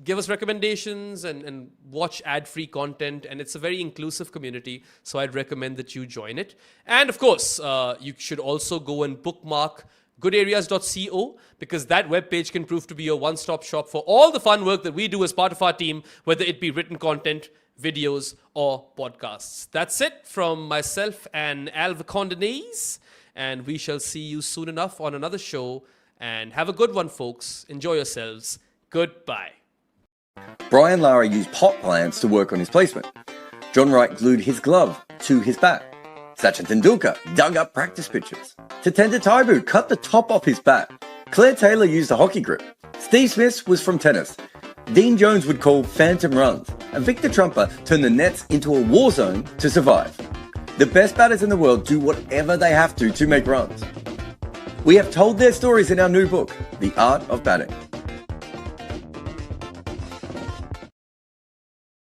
Speaker 2: give us recommendations and watch ad-free content, and it's a very inclusive community, so I'd recommend that you join it. And of course, you should also go and bookmark goodareas.co, because that webpage can prove to be your one-stop shop for all the fun work that we do as part of our team, whether it be written content, videos, or podcasts. That's it from myself and Alva Condonese. And we shall see you soon enough on another show. And have a good one, folks. Enjoy yourselves. Goodbye.
Speaker 1: Brian Lara used pot plants to work on his placement. John Wright glued his glove to his bat. Sachin Tendulkar dug up practice pitches. Tatenda Taibu cut the top off his bat. Claire Taylor used a hockey grip. Steve Smith was from tennis. Dean Jones would call phantom runs. And Victor Trumper turned the nets into a war zone to survive. The best batters in the world do whatever they have to make runs. We have told their stories in our new book, The Art of Batting.